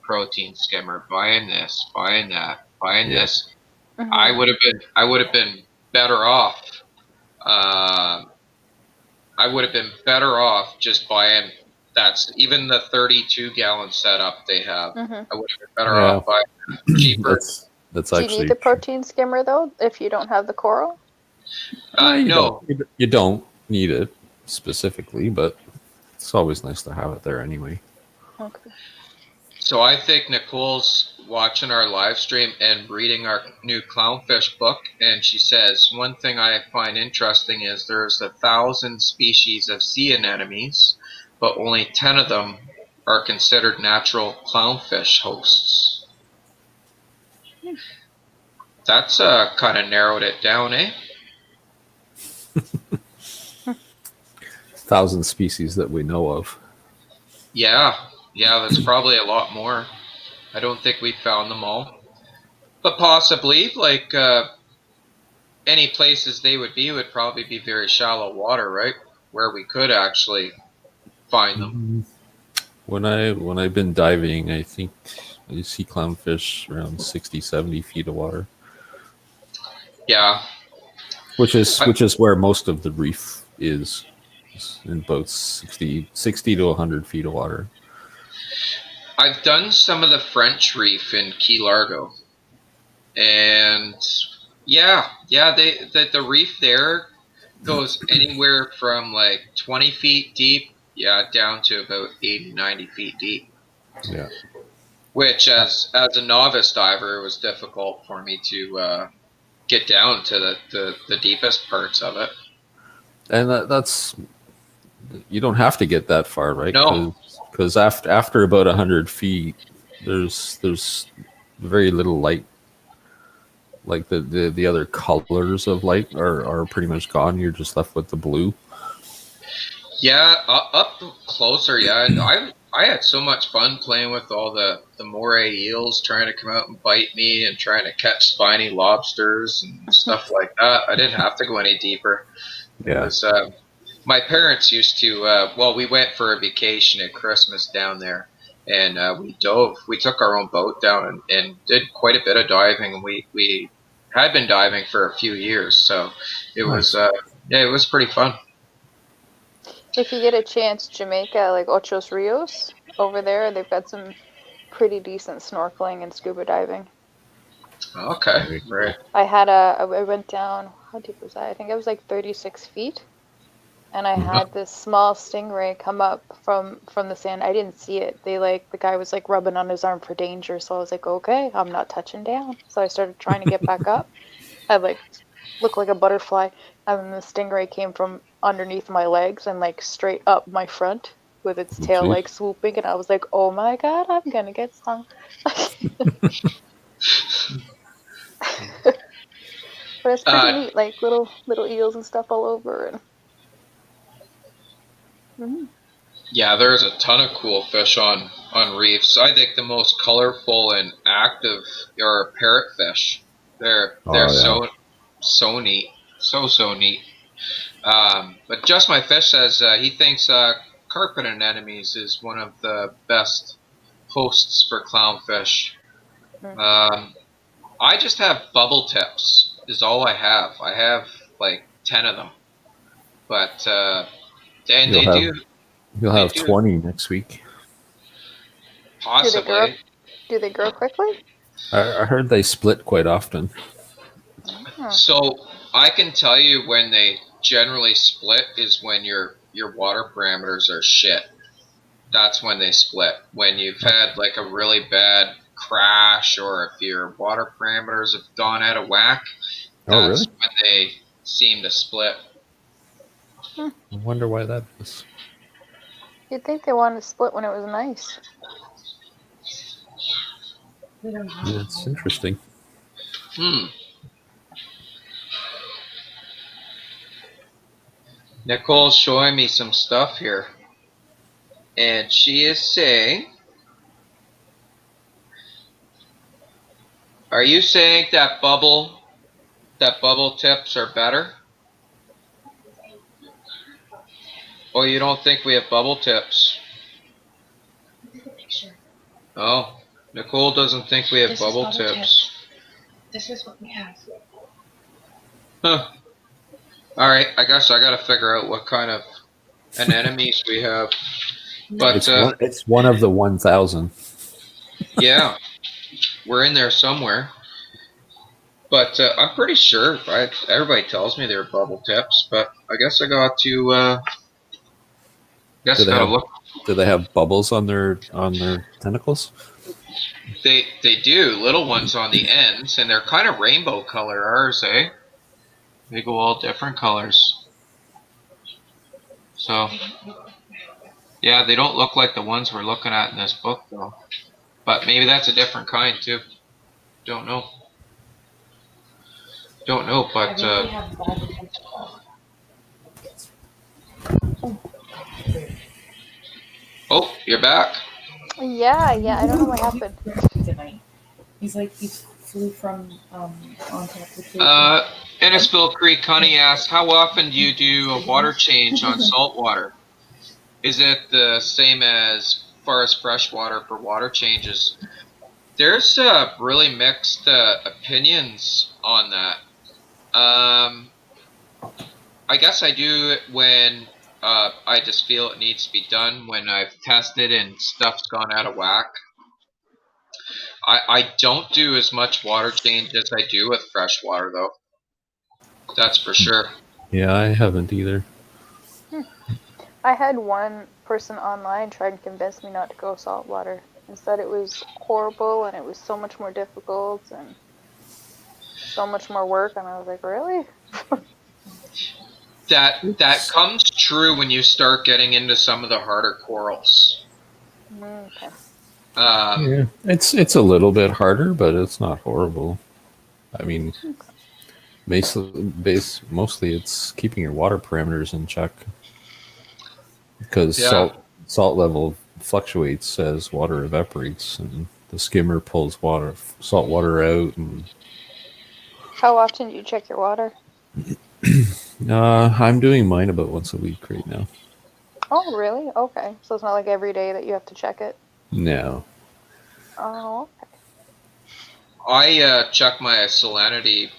protein skimmer, buying this, buying that, buying this, I would have been better off. I would have been better off just buying that's even the 32-gallon setup they have. I would have been better off buying cheaper. That's Do you actually need the protein skimmer though if you don't have the coral? no, you don't need it specifically, but it's always nice to have it there anyway. Okay. So I think Nicole's watching our live stream and reading our new clownfish book, and she says, one thing I find interesting is there's 1,000 species of sea anemones, but only 10 of them are considered natural clownfish hosts. That's kind of narrowed it down, eh? 1,000 species that we know of. Yeah, that's probably a lot more. I don't think we found them all. But possibly, like, any places they would probably be very shallow water, right? Where we could actually find them. When I've been diving, I think you see clownfish around 60, 70 feet of water. Yeah. Which is where most of the reef is in about 60 to 100 feet of water. I've done some of the French reef in Key Largo. And the reef there goes anywhere from like 20 feet deep, down to about 80, 90 feet deep. Yeah. Which, as a novice diver, it was difficult for me to get down to the deepest parts of it. And that's you don't have to get that far, right? No. Because after about 100 feet, there's very little light. Like the other colors of light are pretty much gone. You're just left with the blue. Yeah, up closer. Yeah, I had so much fun playing with all the moray eels trying to come out and bite me, and trying to catch spiny lobsters and stuff like that. I didn't have to go any deeper. Yeah. It was, my parents used to. We went for a vacation at Christmas down there, and we dove. We took our own boat down and did quite a bit of diving. And we had been diving for a few years, so it was it was pretty fun. If you get a chance, Jamaica, like Ochos Rios, over there, they've got some pretty decent snorkeling and scuba diving. Okay, right. I went down, how deep was that? I think it was like 36 feet. And I had this small stingray come up from the sand. I didn't see it. The guy was like rubbing on his arm for danger. So I was like, okay, I'm not touching down. So I started trying to get back up. I looked like a butterfly. And then the stingray came from underneath my legs and like straight up my front with its tail like swooping. And I was like, oh my God, I'm going to get stung. But it's pretty neat, like little eels and stuff all over. And yeah, there's a ton of cool fish on reefs. I think the most colorful and active are parrotfish. They're so neat, so neat. But Just My Fish says he thinks carpet anemones is one of the best hosts for clownfish. I just have bubble tips is all I have. I have like 10 of them. But You'll have 20 next week. Possibly. Do they grow quickly? I heard they split quite often. So I can tell you when they generally split is when your water parameters are shit. That's when they split. When you've had like a really bad crash, or if your water parameters have gone out of whack, that's when they seem to split. I wonder why that is. You'd think they wanted to split when it was nice. Yeah, it's interesting. Nicole's showing me some stuff here. And she is saying, are you saying that bubble tips are better? Or you don't think we have bubble tips? Oh, Nicole doesn't think we have bubble tips. This is what we have. Huh. Alright, I guess I gotta figure out what kind of anemones we have. But it's one of the 1,000. yeah, we're in there somewhere. But I'm pretty sure. Everybody tells me they're bubble tips, but I guess I got to. Gotta look. Do they have bubbles on their tentacles? They do, little ones on the ends, and they're kind of rainbow color. Ours, eh? They go all different colors. So yeah, they don't look like the ones we're looking at in this book, though. But maybe that's a different kind too. Don't know. But oh, you're back. Yeah, I don't know what happened. Tonight. He's like he flew from on top of the cave. Innisfil Creek Honey asks, how often do you do a water change on salt water? Is it the same as far as fresh water for water changes? There's really mixed opinions on that. I guess I do it when I just feel it needs to be done, when I've tested and stuff's gone out of whack. I don't do as much water change as I do with fresh water, though. That's for sure. Yeah, I haven't either. I had one person online try and convince me not to go saltwater and said it was horrible and it was so much more difficult and so much more work, and I was like, really? That comes true when you start getting into some of the harder corals. Okay. Yeah, it's a little bit harder, but it's not horrible. I mean, mostly it's keeping your water parameters in check, because salt level fluctuates as water evaporates, and the skimmer pulls salt water out. And how often do you check your water? I'm doing mine about once a week right now. Oh, really? Okay. So it's not like every day that you have to check it? No. Oh, okay. I check my salinity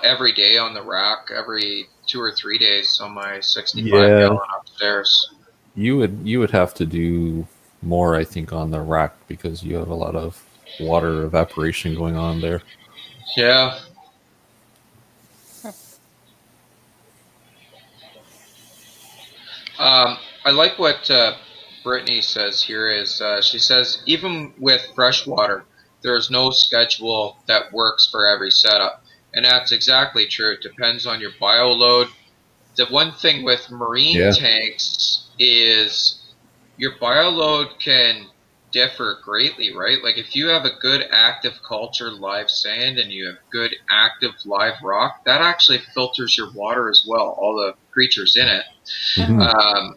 every day on the rack, every 2 or 3 days on my 65 gallon upstairs. You would have to do more, I think, on the rack, because you have a lot of water evaporation going on there. Yeah. I like what Brittany says here is she says, even with fresh water, there is no schedule that works for every setup. And that's exactly true. It depends on your bio load. The one thing with marine tanks is your bio load can differ greatly, right? Like if you have a good active culture live sand and you have good active live rock, that actually filters your water as well, all the creatures in it. Mm-hmm.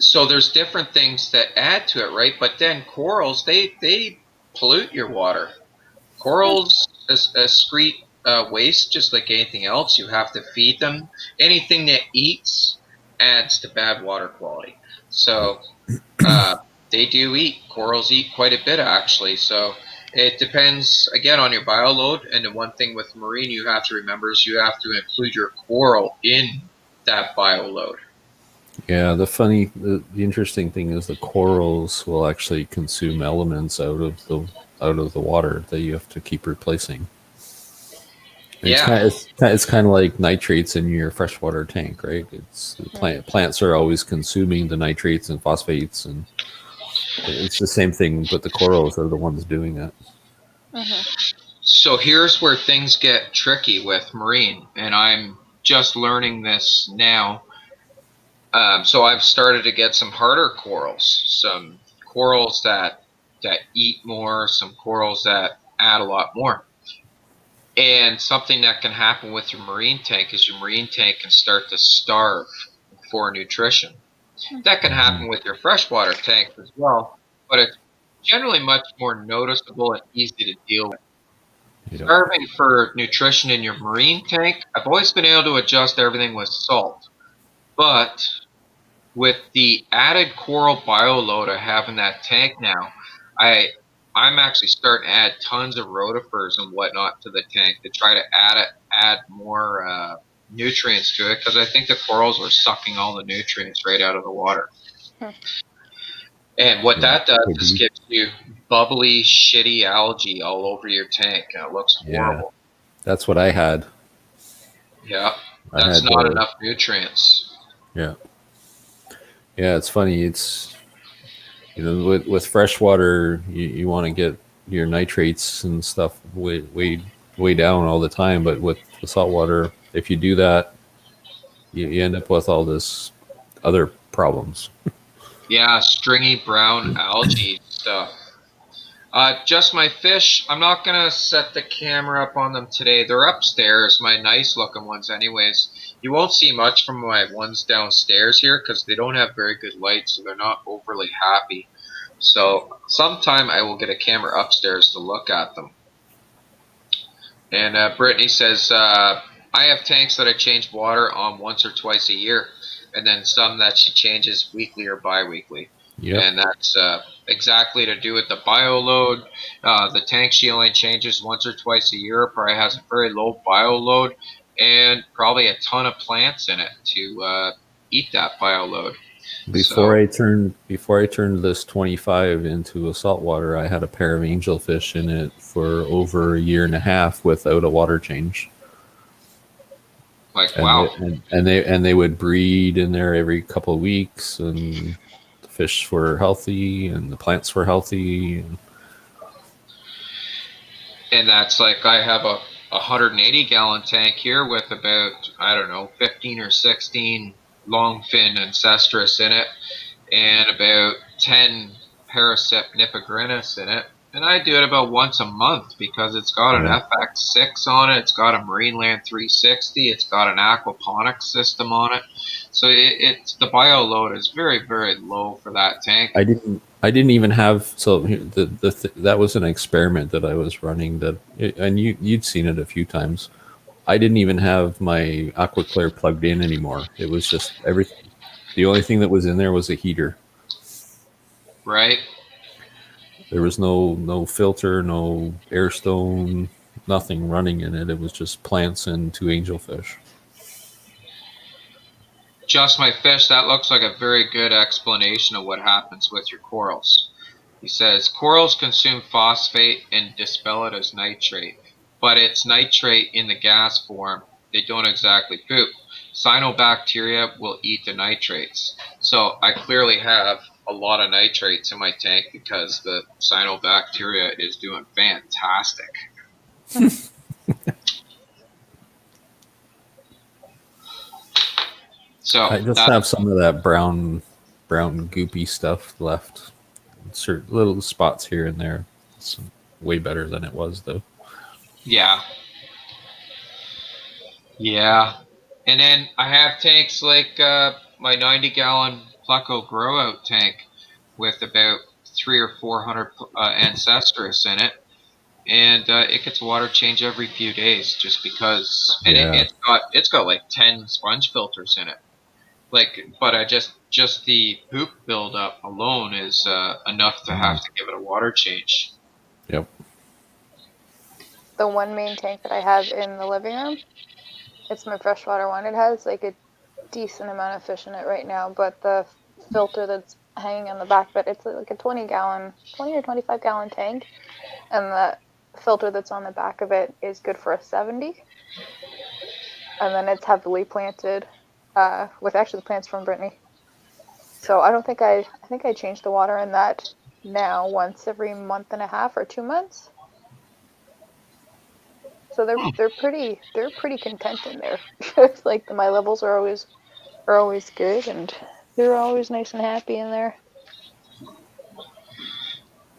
So there's different things that add to it, right? But then corals, they pollute your water. Corals excrete waste just like anything else. You have to feed them. Anything that eats adds to bad water quality. So they do eat. Corals eat quite a bit, actually. So it depends, again, on your bio load. And the one thing with marine you have to remember is you have to include your coral in that bio load. Yeah, the interesting thing is the corals will actually consume elements out of the water that you have to keep replacing. It's kind of like nitrates in your freshwater tank, right? It's the plants are always consuming the nitrates and phosphates, and it's the same thing, but the corals are the ones doing it. Mm-hmm. So here's where things get tricky with marine, and I'm just learning this now. So I've started to get some harder corals, some corals that eat more, some corals that add a lot more. And something that can happen with your marine tank is your marine tank can start to starve for nutrition. That can happen with your freshwater tank as well, but it's generally much more noticeable and easy to deal with. Yep. Starving for nutrition in your marine tank, I've always been able to adjust everything with salt. But with the added coral bioload I have in that tank now, I'm actually starting to add tons of rotifers and whatnot to the tank to try to add more nutrients to it, because I think the corals are sucking all the nutrients right out of the water. And what that does is gives you bubbly, shitty algae all over your tank, and it looks horrible. That's what I had. Yeah, that's not enough nutrients. Yeah. Yeah, it's funny. It's, you know, with freshwater, you want to get your nitrates and stuff way down all the time. But with the saltwater, if you do that, you end up with all this other problems. Yeah, stringy brown algae stuff. Just my fish. I'm not gonna set the camera up on them today. They're upstairs, my nice looking ones anyways. You won't see much from my ones downstairs here because they don't have very good light, so they're not overly happy. So sometime I will get a camera upstairs to look at them. And Brittany says, I have tanks that I change water on once or twice a year, and then some that she changes weekly or bi-weekly. Yep. And that's exactly to do with the bioload. The tank she only changes once or twice a year. Probably has a very low bioload and probably a ton of plants in it to eat that bioload. Before I turned this 25 into a saltwater, I had a pair of angelfish in it for over a year and a half without a water change. Like, wow. And they would breed in there every couple of weeks, and the fish were healthy and the plants were healthy. And that's like, I have a 180-gallon tank here with about, I don't know, 15 or 16 longfin ancestris in it, and about 10 Paracip nipigrinus in it. And I do it about once a month because it's got an FX6 on it, it's got a Marineland 360, it's got an aquaponics system on it. So it's the bioload is very, very low for that tank. I didn't even have, so that was an experiment that I was running, and you'd seen it a few times. I didn't even have my AquaClear plugged in anymore. It was just everything. The only thing that was in there was a heater. Right. There was no filter, no air stone, nothing running in it. It was just plants and 2 angelfish. Just my fish, that looks like a very good explanation of what happens with your corals. He says, corals consume phosphate and dispel it as nitrate, but it's nitrate in the gas form. They don't exactly poop. Cyanobacteria will eat the nitrates. So I clearly have a lot of nitrates in my tank because the cyanobacteria is doing fantastic. So I just have some of that brown goopy stuff left. Certain little spots here and there. It's way better than it was, though. Yeah. Yeah. And then I have tanks like my 90-gallon Pleco grow out tank with about 300 or 400 ancestris in it, and it gets a water change every few days just because. And it's got like 10 sponge filters in it. Like, but just the poop buildup alone is enough to have to give it a water change. Yep. The one main tank that I have in the living room, it's my freshwater one. It has like a decent amount of fish in it right now, but the filter that's hanging on the back of it, it's like a 20 or 25-gallon tank, and the filter that's on the back of it is good for a 70. And then it's heavily planted with actually the plants from Brittany. So I think I change the water in that now once every month and a half or 2 months. So they're pretty content in there. It's like my levels are always good, and they're always nice and happy in there.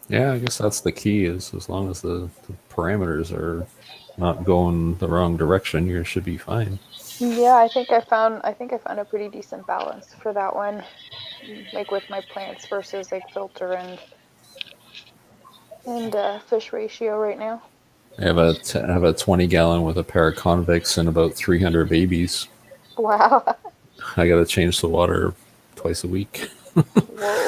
Yeah, I guess that's the key, is as long as the parameters are not going the wrong direction, you should be fine. Yeah, I think I found a pretty decent balance for that one. like with my plants versus like filter and fish ratio right now. I have a 20-gallon with a pair of convicts and about 300 babies. Wow. I got to change the water twice a week. Whoa.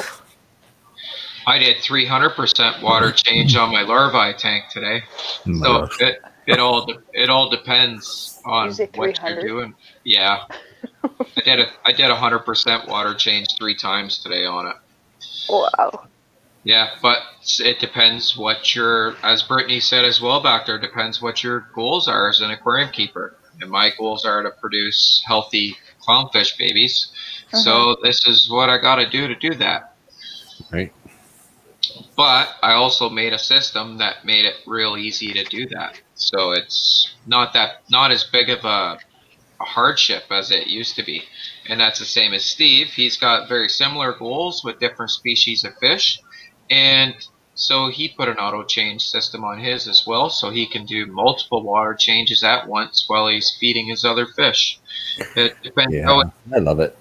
I did 300% water change on my larvae tank today. Oh my So gosh. it all depends on Use it what you're 300. doing. Yeah, I did 100% water change 3 times today on it. Wow. Yeah, but it depends what your, as Brittany said as well back there, depends what your goals are as an aquarium keeper. And my goals are to produce healthy clownfish babies. So this is what I got to do that. Right. But I also made a system that made it real easy to do that. So it's not as big of a hardship as it used to be. And that's the same as Steve. He's got very similar goals with different species of fish. And so he put an auto change system on his as well, so he can do multiple water changes at once while he's feeding his other fish. It depends Yeah, how I love it.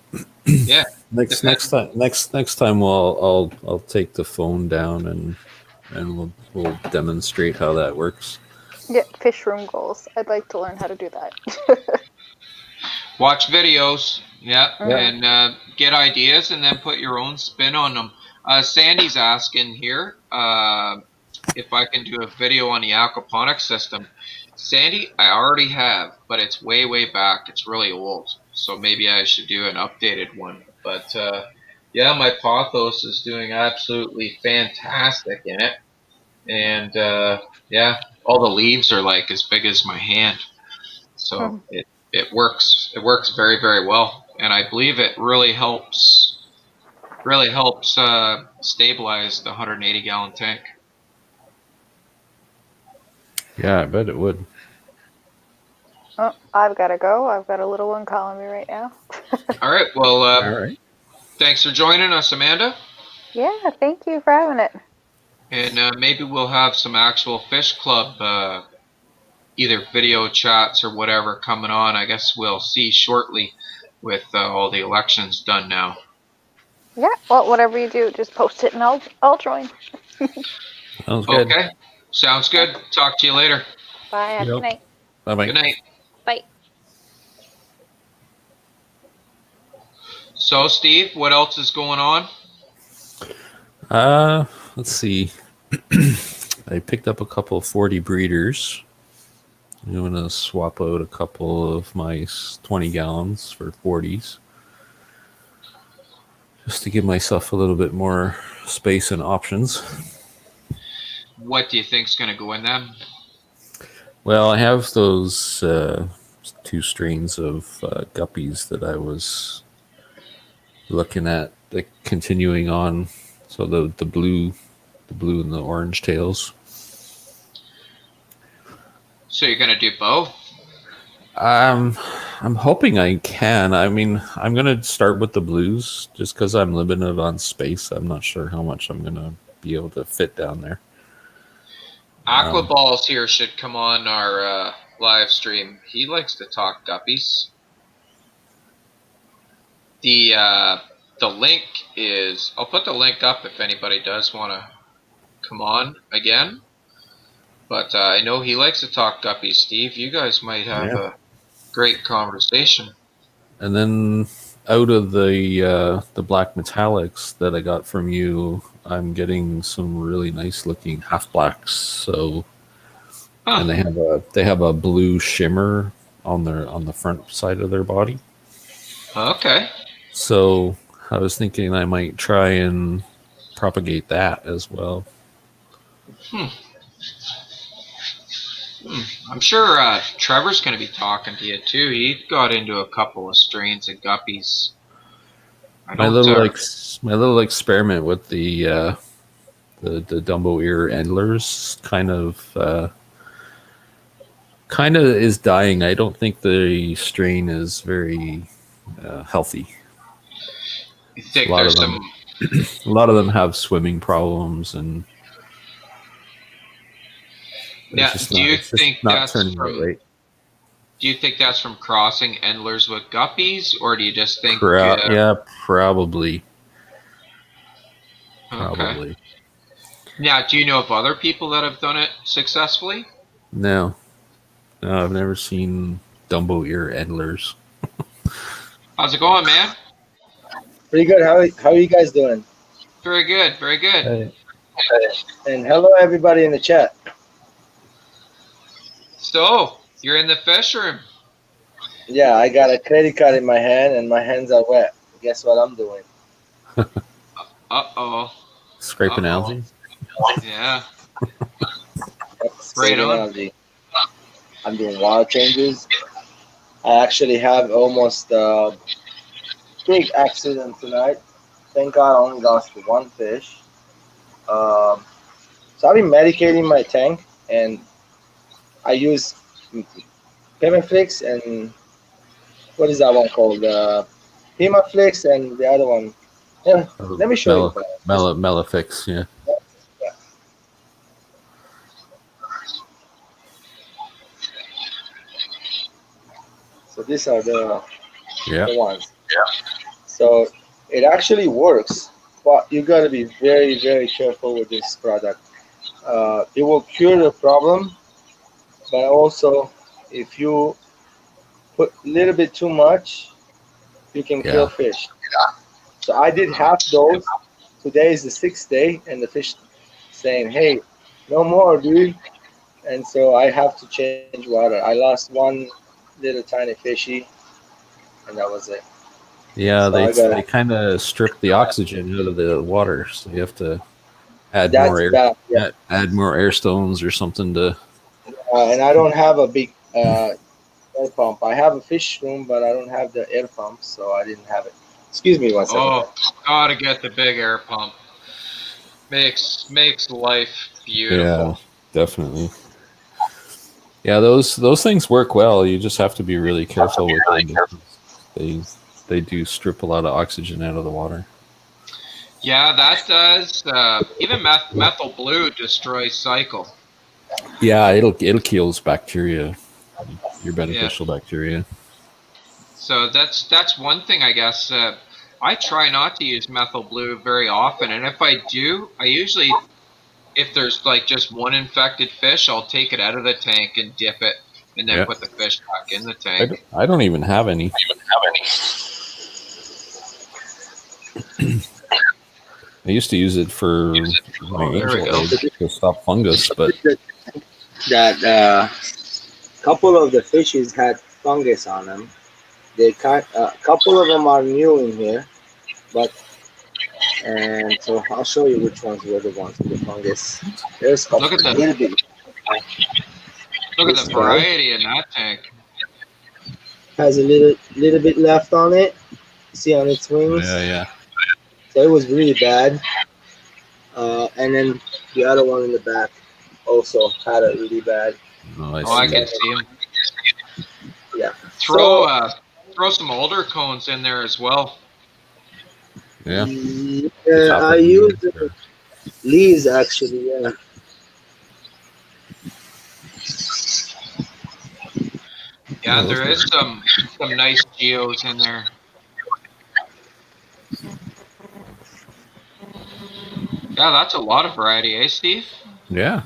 yeah. Next time I'll take the phone down and we'll demonstrate how that works. Yeah, fish room goals. I'd like to learn how to do that. Watch videos, yeah, Yeah. and get ideas, and then put your own spin on them. Sandy's asking here if I can do a video on the aquaponics system. Sandy, I already have, but it's way back. It's really old, so maybe I should do an updated one. But yeah, my pothos is doing absolutely fantastic in it, and yeah, all the leaves are like as big as my hand. So it works. It works very well, and I believe it really helps stabilize the 180-gallon tank. Yeah, I bet it would. Oh, I've got to go. I've got a little one calling me right now. All right. Well, All right. thanks for joining us, Amanda. Yeah, thank you for having it. And maybe we'll have some actual fish club, either video chats or whatever coming on. I guess we'll see shortly with all the elections done now. Yeah, well, whatever you do, just post it and I'll join. Sounds good. Okay. Sounds good. Talk to you later. Bye. Have a good night. Bye-bye. Good night. Bye. So, Steve, what else is going on? Let's see. I picked up a couple of 40 breeders. I'm going to swap out a couple of my 20 gallons for 40s. Just to give myself a little bit more space and options. What do you think's going to go in them? Well, I have those 2 strains of guppies that I was looking at continuing on. So the blue and the orange tails. So you're going to do both? I'm hoping I can. I mean, I'm going to start with the blues just because I'm limited on space. I'm not sure how much I'm going to be able to fit down there. Aquaballs here should come on our live stream. He likes to talk guppies. The link is, I'll put the link up if anybody does want to come on again. But I know he likes to talk guppies, Steve. You guys might have a great conversation. And then out of the black metallics that I got from you, I'm getting some really nice looking half blacks. So, and they have a blue shimmer on the front side of their body. Okay. So I was thinking I might try and propagate that as well. I'm sure Trevor's going to be talking to you too. He got into a couple of strains of guppies. My little experiment with the Dumbo ear endlers kind of is dying. I don't think the strain is very healthy. You think a lot of them have swimming problems and yeah. Do you think that's from? Right. Do you think that's from crossing endlers with guppies, or do you just think? Yeah, probably. probably. Now, do you know of other people that have done it successfully? No, I've never seen Dumbo ear endlers. How's it going, man? Pretty good. How are you guys doing? Very good, very good. Hey. And hello, everybody in the chat. So, you're in the fish room. Yeah, I got a credit card in my hand, and my hands are wet. Guess what I'm doing? Uh-oh. Scraping algae? Yeah. That's Right on. analogy. I'm doing water changes. I actually have almost a big accident tonight. Thank God I only lost one fish. So I've been medicating my tank, and I use Pimaflix and what is that one called? Pimaflix and the other one. Yeah, let me show you. Melifix, yeah. Yeah. So these are the ones. Yeah. So it actually works, but you got to be very, very careful with this product. It will cure the problem, but also if you put a little bit too much, you can kill fish. So I did half dose. Today is the 6th day, and the fish saying, "Hey, no more, dude." And so I have to change water. I lost one little tiny fishy, and that was it. Yeah, So they kind of strip the oxygen out of the water, so you have to add that's more air, bad. Yeah. add more air stones or something to. And I don't have a big air pump. I have a fish room, but I don't have the air pump, so I didn't have it. Excuse me one second. Oh, gotta get the big air pump. Makes life beautiful. Yeah, definitely. Yeah, those things work well. You just have to be really careful with them. They do strip a lot of oxygen out of the water. Yeah, that does. Even methyl blue destroys cycle. Yeah, it'll kills bacteria, your beneficial bacteria. So that's one thing, I guess. I try not to use methyl blue very often, and if I do, I usually, if there's like just one infected fish, I'll take it out of the tank and dip it, and then put the fish back in the tank. I don't even have any. I used to use it for my angel egg to stop fungus, but that couple of the fishes had fungus on them. They a couple of them are new in here, and so I'll show you which ones were the ones with the fungus. There's a couple. Look at the variety in that tank. Has a little bit left on it. See on its wings. Yeah. So it was really bad. And then the other one in the back also had it really bad. I can see him. Yeah. Throw some alder cones in there as well. Yeah. I use leaves actually. Yeah. Yeah, there is some nice geos in there. Yeah, that's a lot of variety, eh, Steve? Yeah.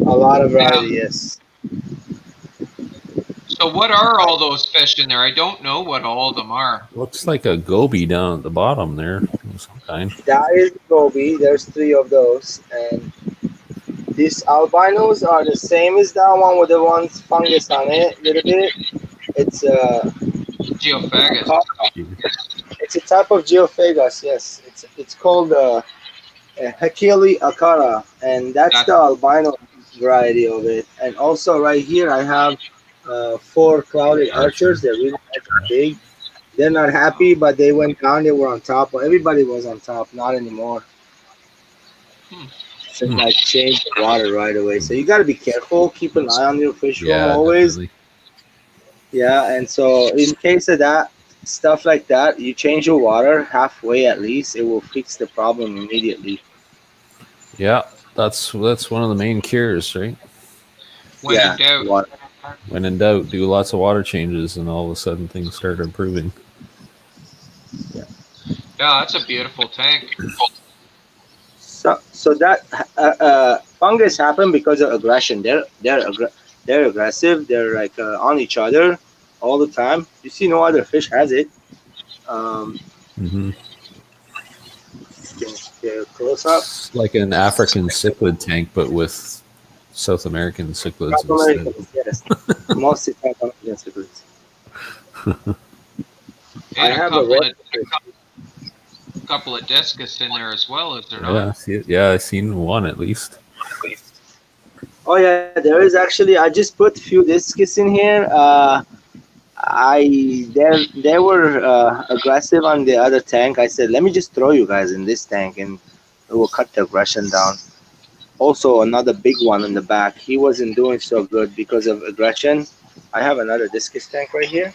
A lot of variety, yes. So what are all those fish in there? I don't know what all of them are. Looks like a goby down at the bottom there. Some kind. That is goby. There's 3 of those, and these albinos are the same as that one with the ones fungus on it. A little bit. It's geophagus. It's a type of geophagus. Yes, it's called Hekili akara, and that's the albino variety of it. And also right here I have 4 clouded archers. They're really big. They're not happy, but they went down. They were on top. But everybody was on top. Not anymore. So like change the water right away. So you got to be careful. Keep an eye on your fish room always. Definitely. Yeah, and so in case of that stuff like that, you change your water halfway at least. It will fix the problem immediately. Yeah, that's one of the main cures, right? When in doubt. When in doubt, do lots of water changes, and all of a sudden things start improving. Yeah. Yeah, that's a beautiful tank. So that fungus happen because of aggression. They're aggressive. They're like on each other all the time. You see, no other fish has it. Um, Mm-hmm. close up. It's like an African cichlid tank, but with South American cichlids South instead. Americans, yes. Mostly South American cichlids. I And a have a red. couple of discus in there as well, is there Yeah, not? see it. Yeah, I've seen one at least. Oh yeah, there is actually. I just put a few discus in here. They were aggressive on the other tank. I said, let me just throw you guys in this tank, and it will cut the aggression down. Also, another big one in the back. He wasn't doing so good because of aggression. I have another discus tank right here.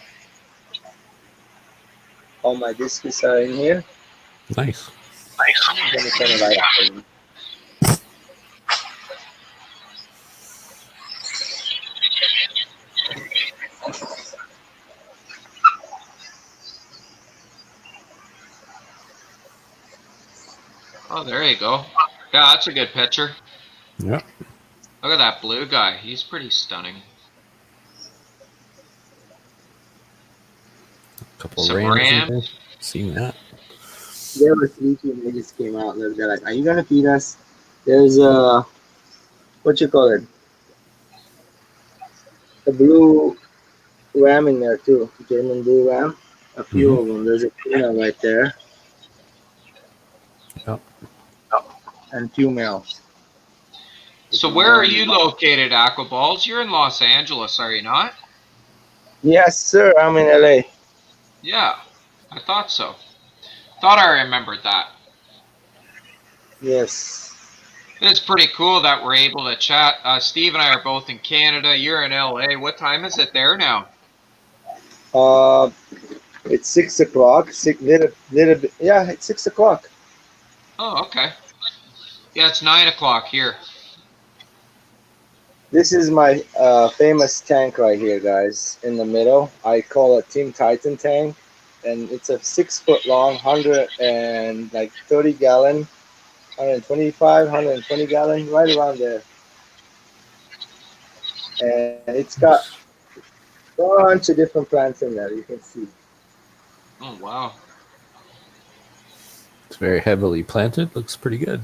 All my discus are in here. Nice. Let me turn the light off. Oh, there you go. Yeah, that's a good picture. Yeah. Look at that blue guy. He's pretty stunning. A couple of Some rams in ram. there. Seen that. They were sleeping. They just came out. They're like, "Are you gonna feed us?" There's what you call it? A blue ram in there too. German blue ram. A few Mm-hmm. of them. There's a female right there Yeah. and few males. So where are you located, Aquaballs? You're in Los Angeles, are you not? Yes, sir. I'm in LA. Yeah, I thought so. Thought I remembered that. Yes. It's pretty cool that we're able to chat. Steve and I are both in Canada. You're in LA. What time is it there now? Uh, it's 6 o'clock. Little bit. Yeah, it's 6 o'clock. Oh, okay. Yeah, it's 9 o'clock here. This is my famous tank right here, guys. In the middle, I call it Team Titan tank, and it's a 6 foot long, 30 gallon, 125, 120 gallon, right around there. And it's got a bunch of different plants in there. You can see. Oh, wow. It's very heavily planted. Looks pretty good.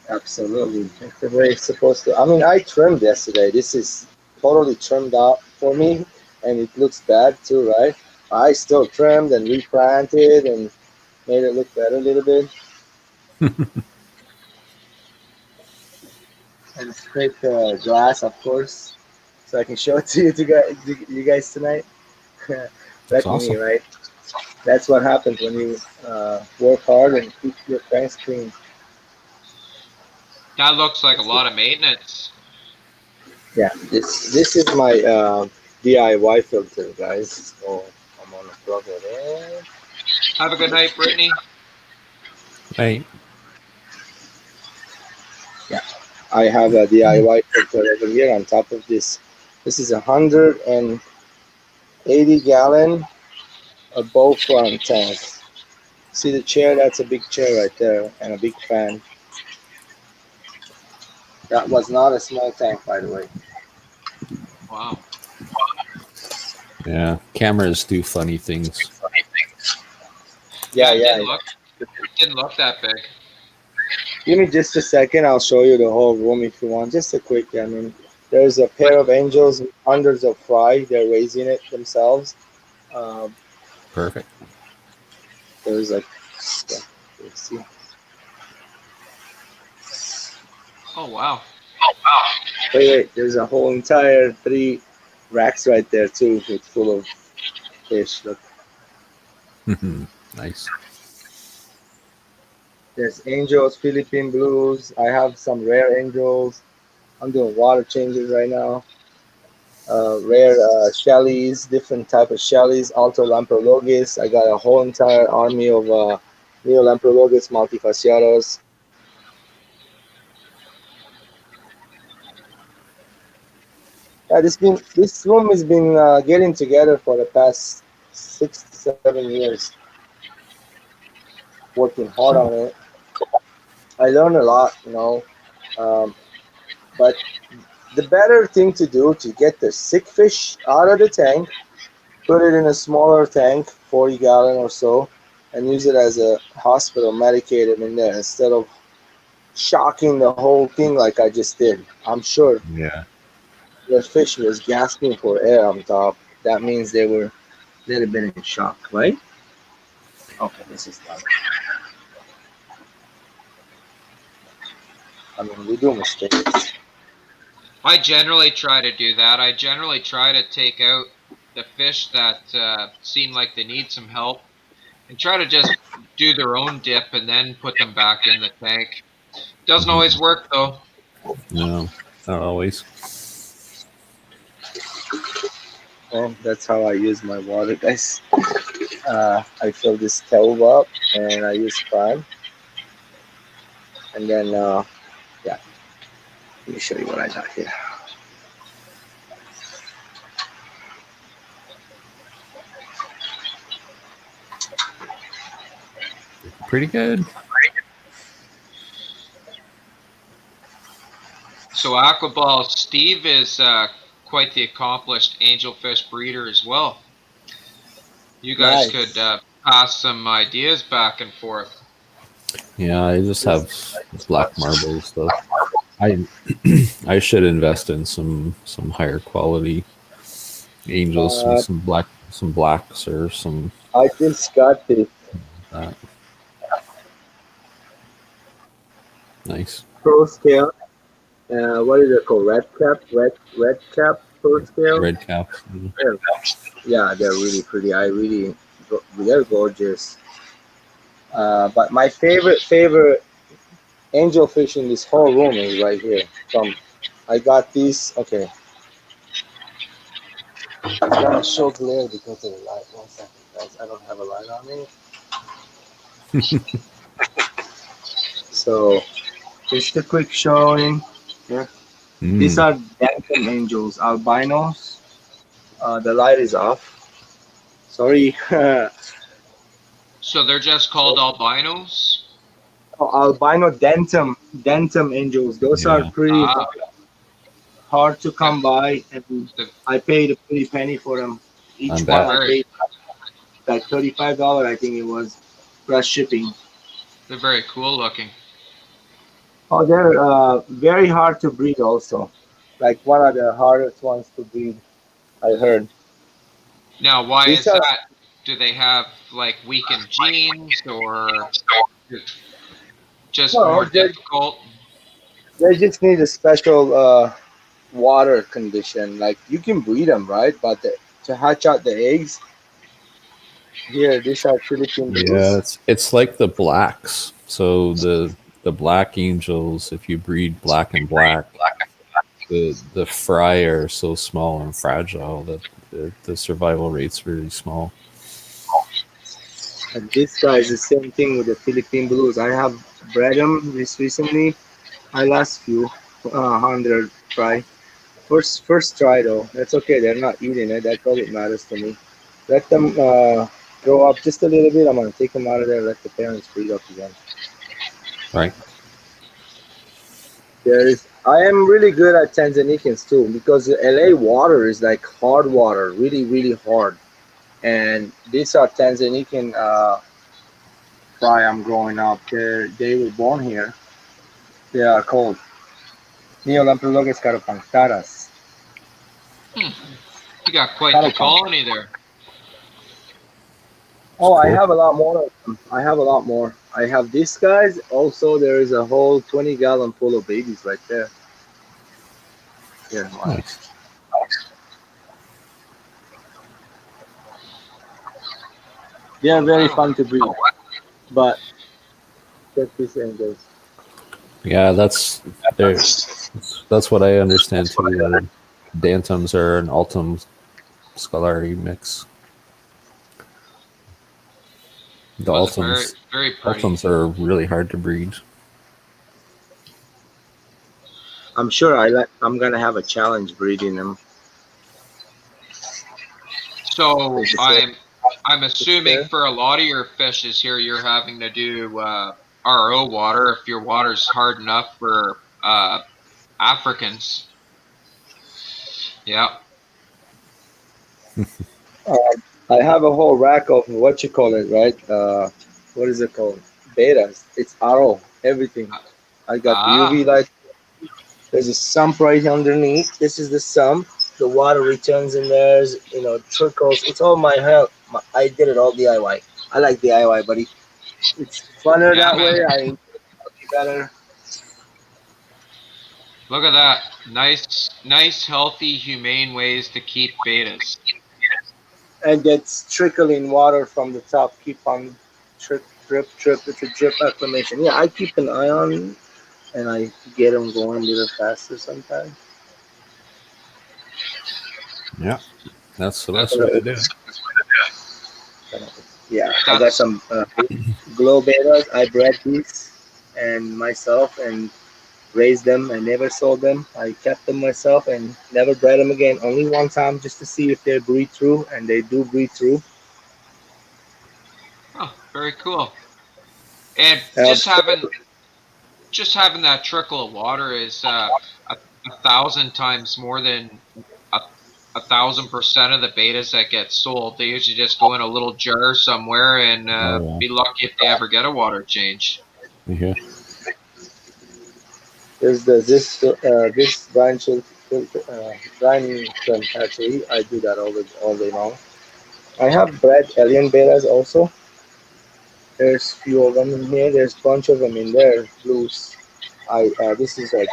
Absolutely, it's the way it's supposed to. I mean, I trimmed yesterday. This is totally trimmed out for me, and it looks bad too, right? I still trimmed and replanted and made it look better a little bit. And scrape the glass, of course, so I can show it to you guys tonight. That's Lucky me, awesome. right? That's what happens when you work hard and keep your tanks clean. That looks like a lot of maintenance. Yeah, this is my DIY filter, guys. So I'm gonna plug it in. Have a good night, Brittany. Hey. Yeah, I have a DIY filter over here on top of this. This is 180 gallon above front tank. See the chair? That's a big chair right there, and a big fan. That was not a small tank, by the way. Wow. Yeah. Cameras do funny things. Yeah, It yeah. didn't look that big. Give me just a second. I'll show you the whole room if you want. Just a quick. I mean, there's a pair of angels, hundreds of fry. They're raising it themselves. Um, Perfect. there's like, yeah, let's see. Oh, wow. Wait. There's a whole entire 3 racks right there too, with full of fish. Look, Nice. there's angels, Philippine blues. I have some rare angels. I'm doing water changes right now. Rare shellies, different type of shellies, Alto Lamprologis. I got a whole entire army of Neo Lamprologis multifasciatus. Yeah, this room has been getting together for the past 6 to 7 years. working hard on it. I learned a lot, but the better thing to do to get the sick fish out of the tank, put it in a smaller tank, 40 gallon or so, and use it as a hospital, medicate it in there instead of shocking the whole thing like I just did. I'm sure Yeah. the fish was gasping for air on top. That means they'd have been in shock, right? Okay, this is done. I mean, we do mistakes. I generally try to do that. I generally try to take out the fish that seem like they need some help and try to just do their own dip and then put them back in the tank. Doesn't always work though. No, not always. Well, that's how I use my water, guys. I fill this stove up and I use prime. And then, yeah, let me show you what I got here. Pretty good. So Aquaball, Steve is quite the accomplished angelfish breeder as well. You guys Nice. could pass some ideas back and forth. Yeah, I just have black marble stuff. I should invest in some higher quality angels with some blacks or some. I just got this Nice. pro scale. What is it called? Red cap pro scale. Red caps. Yeah, they're really pretty. They're gorgeous. But my favorite angelfish in this whole room is right here. I got these. Okay, it's gonna show glare because of the light. 1 second, guys. I don't have a light on me. So just a quick showing. Yeah. These are Denton angels, albinos. The light is off. Sorry. So they're just called albinos? Albino dentum angels. Those are pretty hard to come by, and I paid a pretty penny for them. Each one I paid like $35, I think it was, plus shipping. They're very cool looking. Oh, they're very hard to breed also. Like one of the hardest ones to breed, I heard. Now, why is that? Do they have like weakened genes or just more difficult? They just need a special water condition. Like you can breed them, right? But to hatch out the eggs, here these are Philippine blues. Yeah, it's like the blacks. So the black angels, if you breed black and black, the fry are so small and fragile that the survival rate's really small. And this guy is the same thing with the Philippine blues. I have bred them this recently. I last few 100 try. First try though. That's okay. They're not eating it. That's all it matters to me. Let them grow up just a little bit. I'm gonna take them out of there. Let the parents breed up again. Right. I am really good at Tanzanians too because the LA water is like hard water, really really hard. And these are Tanzanian fry I'm growing up. They were born here. They are called Neolampologus caropanctaras. You got quite the colony there. Oh, I have a lot more of them. I have these guys. Also, there is a whole 20-gallon full of babies right there. Here, nice. They are very fun to breed, but check these angels. Yeah, that's what I understand too. Dantums are an Altum Scalari mix. The Altums are really hard to breed. I'm sure I'm gonna have a challenge breeding them. So I'm assuming for a lot of your fishes here, you're having to do RO water if your water's hard enough for Africans. Yeah. I have a whole rack of what you call it, right? What is it called? Betas. It's RO, everything. I got the UV light. There's a sump right underneath. This is the sump. The water returns in there, trickles. It's all my help. I did it all DIY. I like DIY, buddy. It's funner that way. I better. Look at that. Nice, healthy, humane ways to keep betas. And gets trickling water from the top. Keep on drip, drip, drip. It's a drip acclimation. Yeah, I keep an eye on, and I get them going a little faster sometimes. Yeah, that's the best way to do it. Yeah, I got some glow betas. I bred these and myself and raised them. I never sold them. I kept them myself and never bred them again. Only one time just to see if they breed through, and they do breed through. Oh, very cool. And just having that trickle of water is 1,000 times more than 1,000% of the betas that get sold. They usually just go in a little jar somewhere and be lucky if they ever get a water change. Yeah. There's this brine shrimp actually. I do that all day long. I have bred alien betas also. There's few of them in here. There's a bunch of them in there. Blues. This is like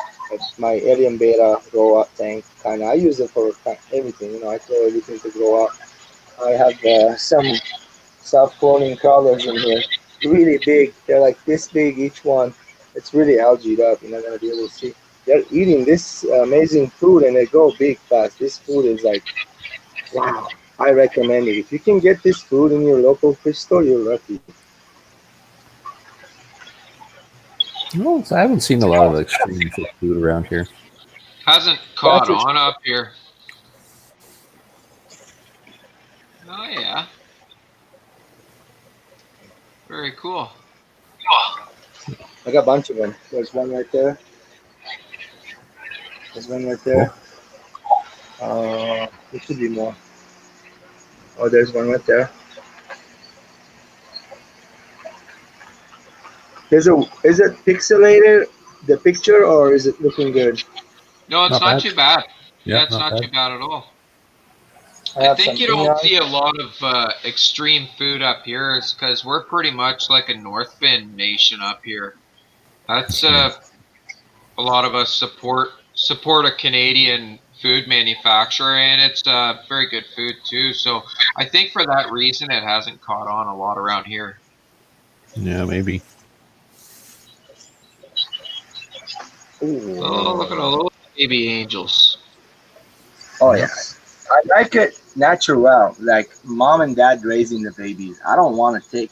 my alien beta grow up tank kind of. I use it for everything. I throw everything to grow up. I have some self-cloning crawlers in here. Really big. They're like this big each one. It's really algaed up. You're not gonna be able to see. They're eating this amazing food and they go big fast. This food is like, wow. I recommend it. If you can get this food in your local fish store, you're lucky. Well, I haven't seen a lot of extreme fish food around here. Hasn't caught on up here. Oh yeah. Very cool. I got a bunch of them. There's one right there. There's one right there. There should be more. Oh, there's one right there. Is it pixelated, the picture, or is it looking good? No, it's not too bad. Yeah, it's not too bad at all. I think you don't see a lot of extreme food up here is because we're pretty much like a North Fin nation up here. That's a lot of us support a Canadian food manufacturer, and it's very good food too. So I think for that reason, it hasn't caught on a lot around here. Yeah, maybe. Ooh. Oh, look at all those baby angels. Oh yeah. I like it natural, like mom and dad raising the babies. I don't want to take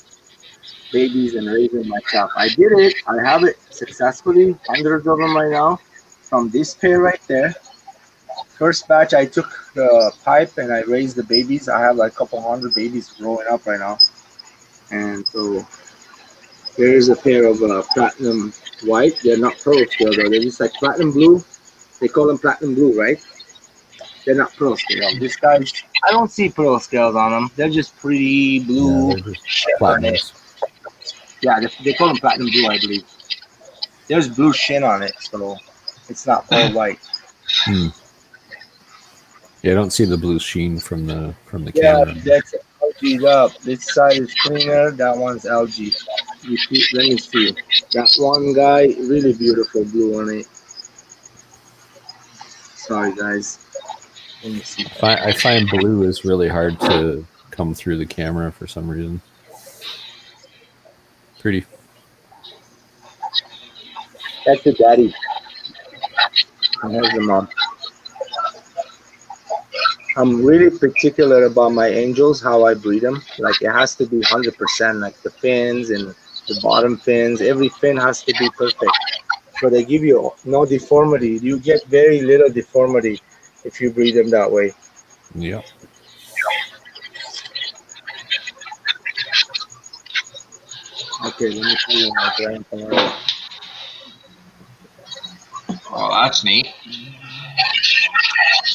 babies and raise them myself. I did it. I have it successfully, hundreds of them right now, from this pair right there. First batch, I took the pipe and I raised the babies. I have like a couple hundred babies growing up right now. And so here's a pair of platinum white. They're not pearl scale though. They're just like platinum blue. They call them platinum blue, right? They're not pearl scale. This guy's, I don't see pearl scales on them. They're just pretty blue. Yeah, yeah, they call them platinum blue, I believe. There's blue sheen on it, so it's not all white. Yeah, I don't see the blue sheen from the camera. Yeah, that's algaed up. This side is cleaner. That one's algae. Let me see. That one guy, really beautiful blue on it. Sorry, guys. Let me see. I find blue is really hard to come through the camera for some reason. Pretty. That's the daddy. And here's the mom. I'm really particular about my angels, how I breed them. Like it has to be 100%, like the fins and the bottom fins. Every fin has to be perfect. So they give you no deformity. You get very little deformity if you breed them that way. Yeah. Okay, let me put it in my grandpa. Oh, that's neat.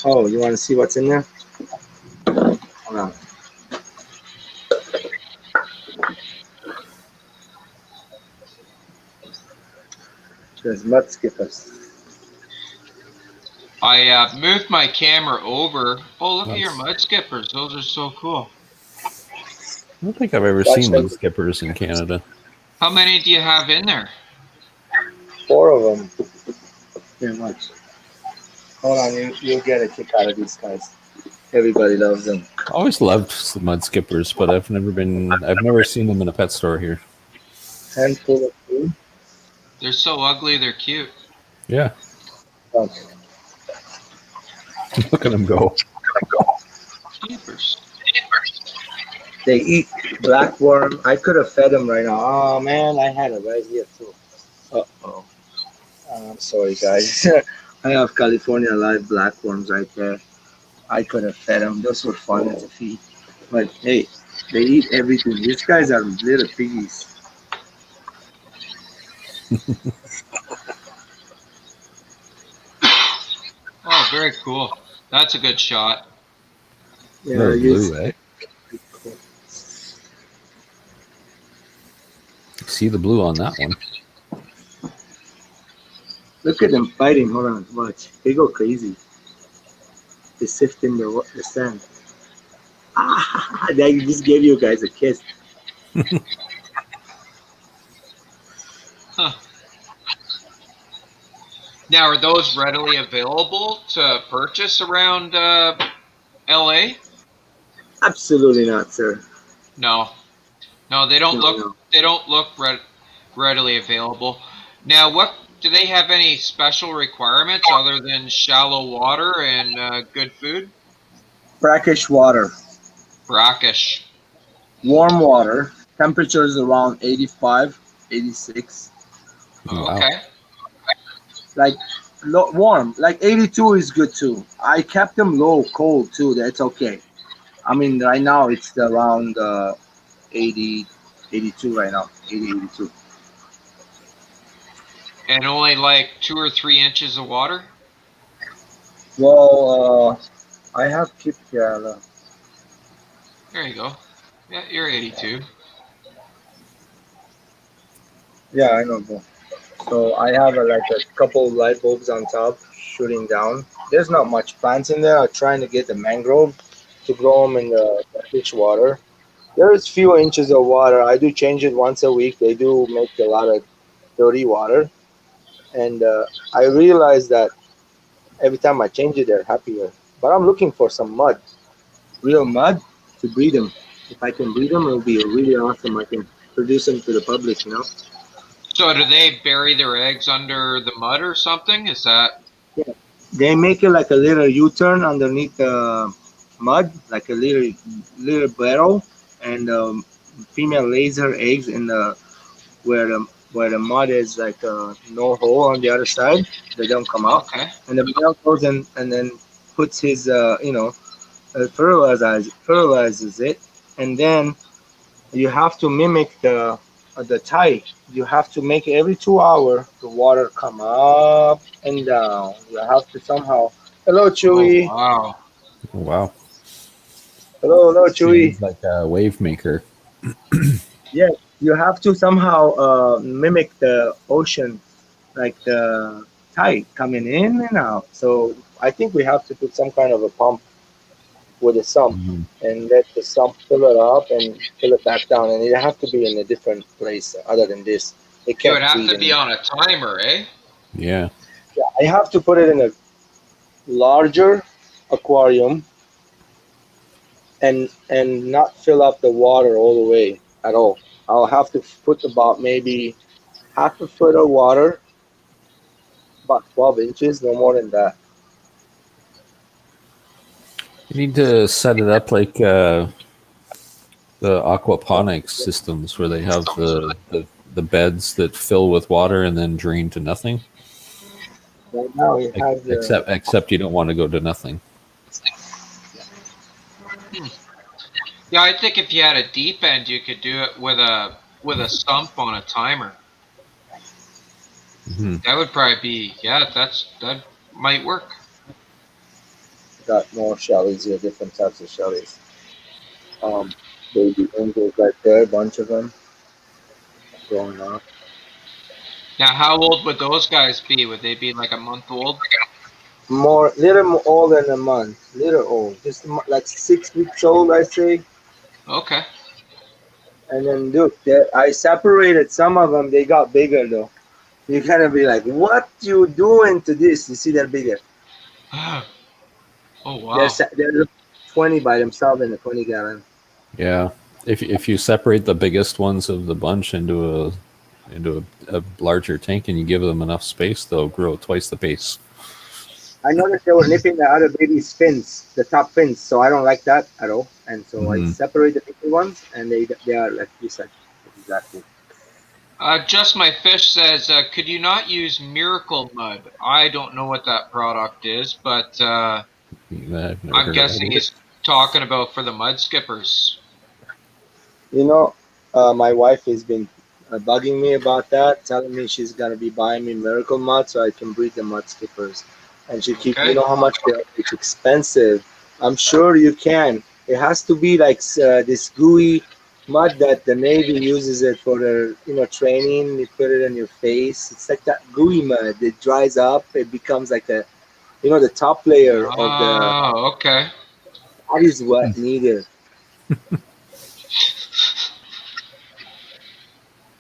Oh, you want to see what's in there? Hold on. There's mud skippers. I moved my camera over. Oh, look at your That's, mud skippers. Those are so cool. I don't think I've ever Watch seen them. mud skippers in Canada. How many do you have in there? 4 of them. Pretty much. Hold on, you'll get a kick out of these guys. Everybody loves them. I always loved the mud skippers, but I've never seen them in a pet store here. Handful of food. They're so ugly, they're cute. Yeah, Oh, look at them go. Jeepers. they eat blackworm. I could have fed them right now. Oh man, I had it right here too. Uh-oh. I'm sorry, guys. I have California live blackworms right there. I could have fed them. Those were fun to feed. But hey, they eat everything. These guys are little piggies. Oh, very cool. That's a good shot. Yeah, They're blue, eh? See the blue on that one. look at them fighting. Hold on, watch. They go crazy. They sift in the sand. Ah, they just gave you guys a kiss. Huh. Now, are those readily available to purchase around LA? Absolutely not, sir. No. No, they don't No, look no. readily available. Now, what do they have any special requirements other than shallow water and good food? Brackish water, Brackish. warm water, temperatures around 85, 86. Wow. Okay. Like warm, like 82 is good too. I kept them low, cold too. That's okay. I mean, right now it's around 80, 82 right now. 80, 82. And only like 2 or 3 inches of water? Well, I have kept There you go. Yeah, you're 82. yeah, I know, bro. So I have like a couple light bulbs on top shooting down. There's not much plants in there. I'm trying to get the mangrove to grow them in the fish water. There's few inches of water. I do change it once a week. They do make a lot of dirty water, and I realize that every time I change it, they're happier. But I'm looking for some mud, real mud, to breed them. If I can breed them, it'll be really awesome. I can produce them to the public, you know. So do they bury their eggs under the mud or something? Is that Yeah. They make it like a little U-turn underneath the mud, like a little barrel, and female lays her eggs in the where the mud is like no hole on the other side. They don't come out, okay? and the male goes in and then puts his fertilizes it, and then you have to mimic the tide. You have to make every 2 hours the water come up and down. You have to somehow. Hello, Oh, Chewy. wow. Wow. Hello, Chewy. Seems like a wave maker. Yes, you have to somehow mimic the ocean, like the tide coming in and out. So I think we have to put some kind of a pump with a sump Mhm. and let the sump fill it up and fill it back down. And it have to be in a different place other than this. It So can't it'd have breathe to be in. on a timer, eh? Yeah. Yeah, I have to put it in a larger aquarium and not fill up the water all the way at all. I'll have to put about maybe half a foot of water, about 12 inches, no more than that. You need to set it up like the aquaponics systems where they have the beds that fill with water and then drain to nothing. Right now, it has Except you don't want to go to nothing. Hmm. Yeah, I think if you had a deep end, you could do it with with a sump on a timer. Mm-hmm. That would probably be, that might work. Got more shellies here, different types of shellies. Baby angels right there, a bunch of them growing up. Now, how old would those guys be? Would they be like a month old? More, little more old than a month, little old, just like 6 weeks old, I say. Okay. And then look, I separated some of them. They got bigger though. You gotta be like, what you doing to this? You see, they're bigger. Oh, They're wow. they're 20 by themselves in a 20-gallon. Yeah, if you separate the biggest ones of the bunch into a larger tank and you give them enough space, they'll grow twice the pace. I noticed they were nipping the other baby's fins, the top fins, so I don't like that at all. And so I Mm-hmm. separate the big ones, and they are like you said, exactly. Just My Fish says, could you not use Miracle Mud? I don't know what that product is, but I've never I'm heard of guessing that. he's talking about for the mud skippers. You know, my wife has been bugging me about that, telling me she's gonna be buying me Miracle Mud so I can breed the mud skippers. And she keep, you Okay. know how much they are? It's expensive. I'm sure you can. It has to be like this gooey mud that the Navy uses it for their, training. You put it in your face. It's like that gooey mud. It dries up. It becomes like the top layer of the. Oh, okay. That is what needed.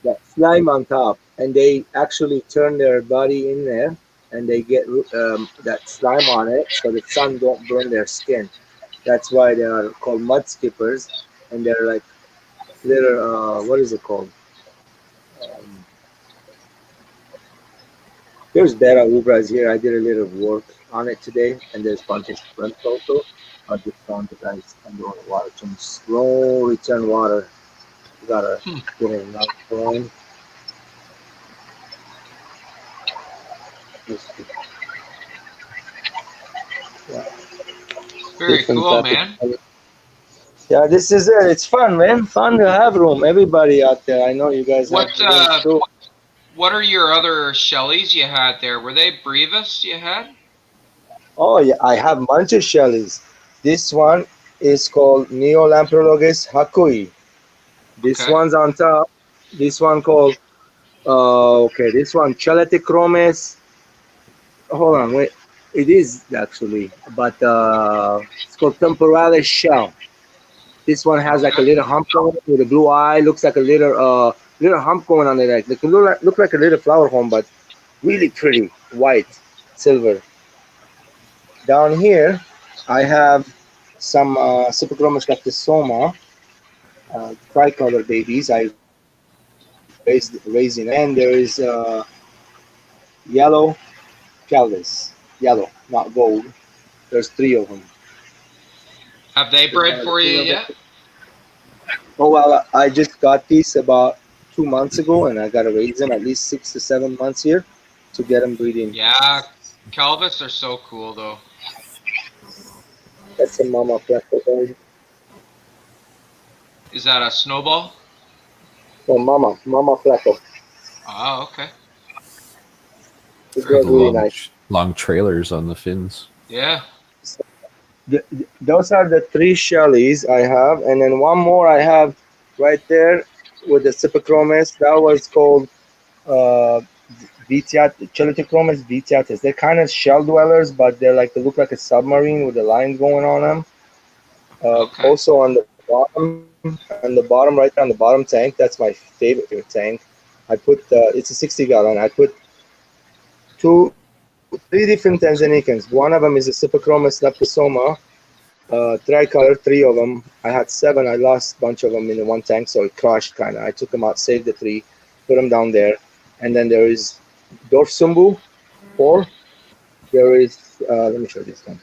That slime on top, and they actually turn their body in there, and they get that slime on it, so the sun don't burn their skin. That's why they are called mud skippers, and they're like little what is it called? Um, there's Beta Ubras here. I did a little work on it today, and there's a bunch of shrimp also. I just found the guys under the water. Some slow return water. You gotta Hmm. get it enough going. Yeah. Very Different cool, type man. of. Yeah, this is it. It's fun, man. Fun to have room. Everybody out there. I know you guys have rooms too. What are your other Shelleys you had there? Were they Brevis you had? Oh yeah, I have a bunch of shellies. This one is called Neolamprologus hakui. This Okay. one's on top. This one called okay. This one Chalaticromes. Hold on, wait. It is actually, but it's called Temporalis shell. This one has like a Okay. little hump on it with a blue eye. Looks like a little hump going on it. Like it look like a little flower home, but really pretty, white, silver. Down here, I have some Cypochromos lactosoma, tricolor babies. I raising, and there is yellow Calvis, yellow, not gold. There's 3 of them. Have they There's bred one of the for you female yet? babies. Oh well, I just got these about 2 months ago, and I gotta raise them at least 6 to 7 months here to get them breeding. Yeah, Calvis are so cool though. That's a mama fleco bird. Is that a snowball? Oh, mama fleco. Oh, okay. They're The really nice. long trailers on the fins. Yeah. So, those are the 3 shellies I have, and then one more I have right there with the Cypochromys. That was called uh, Chalaticromes vitiatus. They're kind of shell dwellers, but they look like a submarine with the lines going on them. Okay. Also on the bottom, right there on the bottom tank, that's my favorite tank. I put it's a 60-gallon. I put 3 different Tanzanians. One of them is a Cypochromys leptosoma, tricolor, 3 of them. I had 7. I lost a bunch of them in the one tank, so it crashed kind of. I took them out, saved the 3, put them down there. And then there is Dorfsumbu, 4. There is, let me show you this one.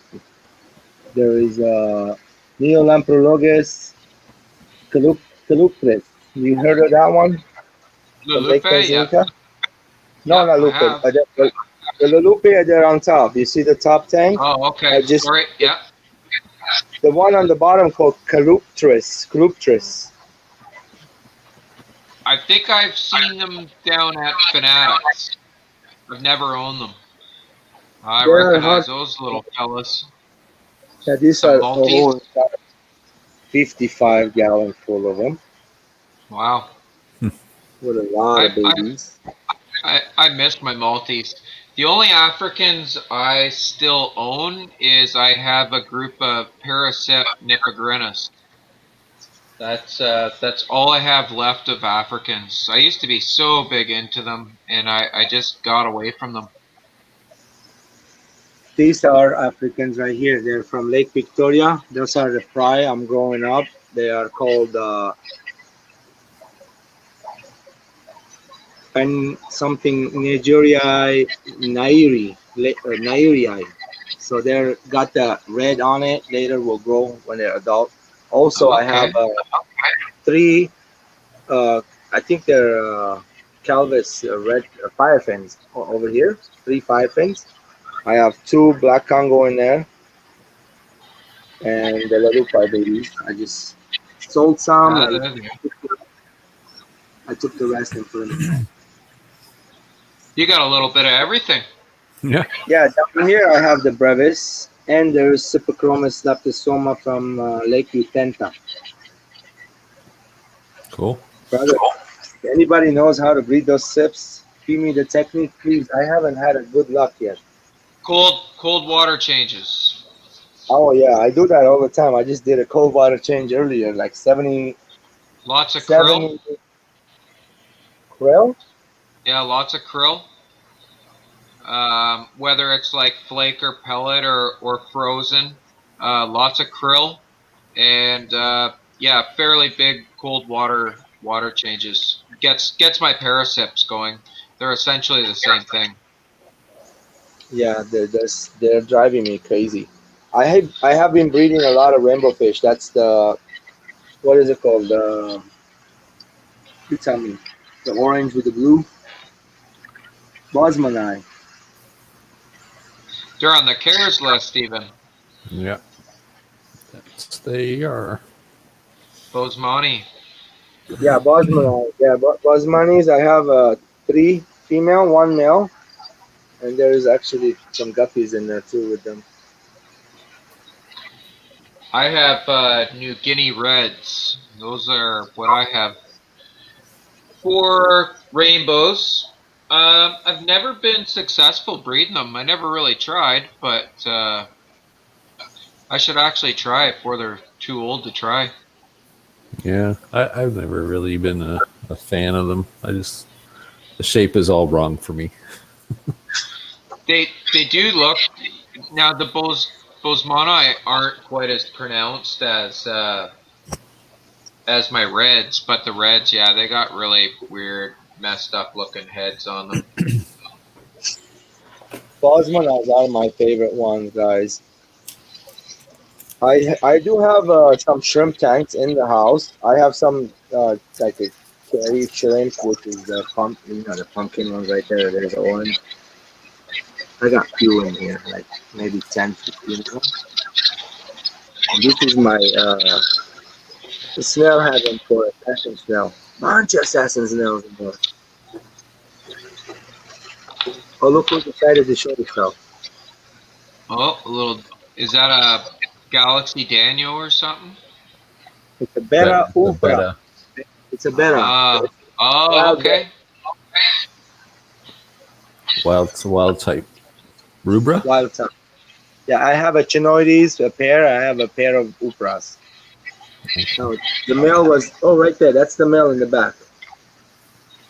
There is Neolamprologus calupris. You heard of that one? From Lake Lulupe, yeah. Tanganyika? No, Yep, not I Lupe. have. The Lulupe are there on top. You see the top tank? Oh, okay. Sorry. Yeah. The one on the bottom called Caluptris. I think I've seen them down at Fanatics. I've never owned them. I They're hard. recognize those little fellas. Yeah, these Some are Maltese. 55 gallon full of them Wow. with a lot I, of I babies. I miss my Maltese. The only Africans I still own is I have a group of Paracip nipigrinus. That's all I have left of Africans. I used to be so big into them, and I just got away from them. These are Africans right here. They're from Lake Victoria. Those are the fry I'm growing up. They are called and something Nigeria Nairi. So they're got the red on it. Later will grow when they're adult. Also, I Okay. have three. I think they're Calvis red fire fins over here. Three fire fins. I have two black Congo in there, and the little fire babies. I just sold some. Ah, there they are. I took the rest and put them in. You got a little bit of everything. Yeah. Yeah, down here I have the brevis, and there's Cypochromys leptosoma from Lake Utenta. Cool. Brother, if anybody knows how to breed those sips, give me the technique, please. I haven't had a good luck yet. Cold water changes. Oh yeah, I do that all the time. I just did a cold water change earlier, like 70, Lots of krill. 70 krill. Yeah, lots of krill. Whether it's like flake or pellet or frozen, lots of krill, and yeah, fairly big cold water changes. Gets my parasips going. They're essentially the same thing. Yeah, they're driving me crazy. I have been breeding a lot of rainbow fish. That's the what is it called? You tell me. The orange with the blue. Bosmanai. They're on the cares list even. Yeah. They are. Bosemani. Yeah, Bosmanai. Yeah, Bosmanis. I have three female, one male, and there's actually some guppies in there too with them. I have New Guinea Reds. Those are what I have. For rainbows, I've never been successful breeding them. I never really tried, but I should actually try it before they're too old to try. Yeah. I've never really been a fan of them. The shape is all wrong for me. They do look now the Bosemani aren't quite as pronounced as my reds, but the reds, yeah, they got really weird, messed up looking heads on them. Bosmanis are my favorite ones, guys. I do have some shrimp tanks in the house. I have some like a cherry shrimp, which is the the pumpkin ones right there. There's the orange. I got few in here, like maybe 10, 15 of them. And this is my the snail heaven for assassin snail. Bunch of assassin snails in there. Oh, look who's excited to show himself. Oh, a little. Is that a Galaxy Daniel or something? It's a beta The ufra. beta. It's a beta. Oh, okay. It's a wild type. Rubra? Wild type. Yeah, I have a chinoides, a pair. I have a pair of ufras. No, the male was right there. That's the male in the back.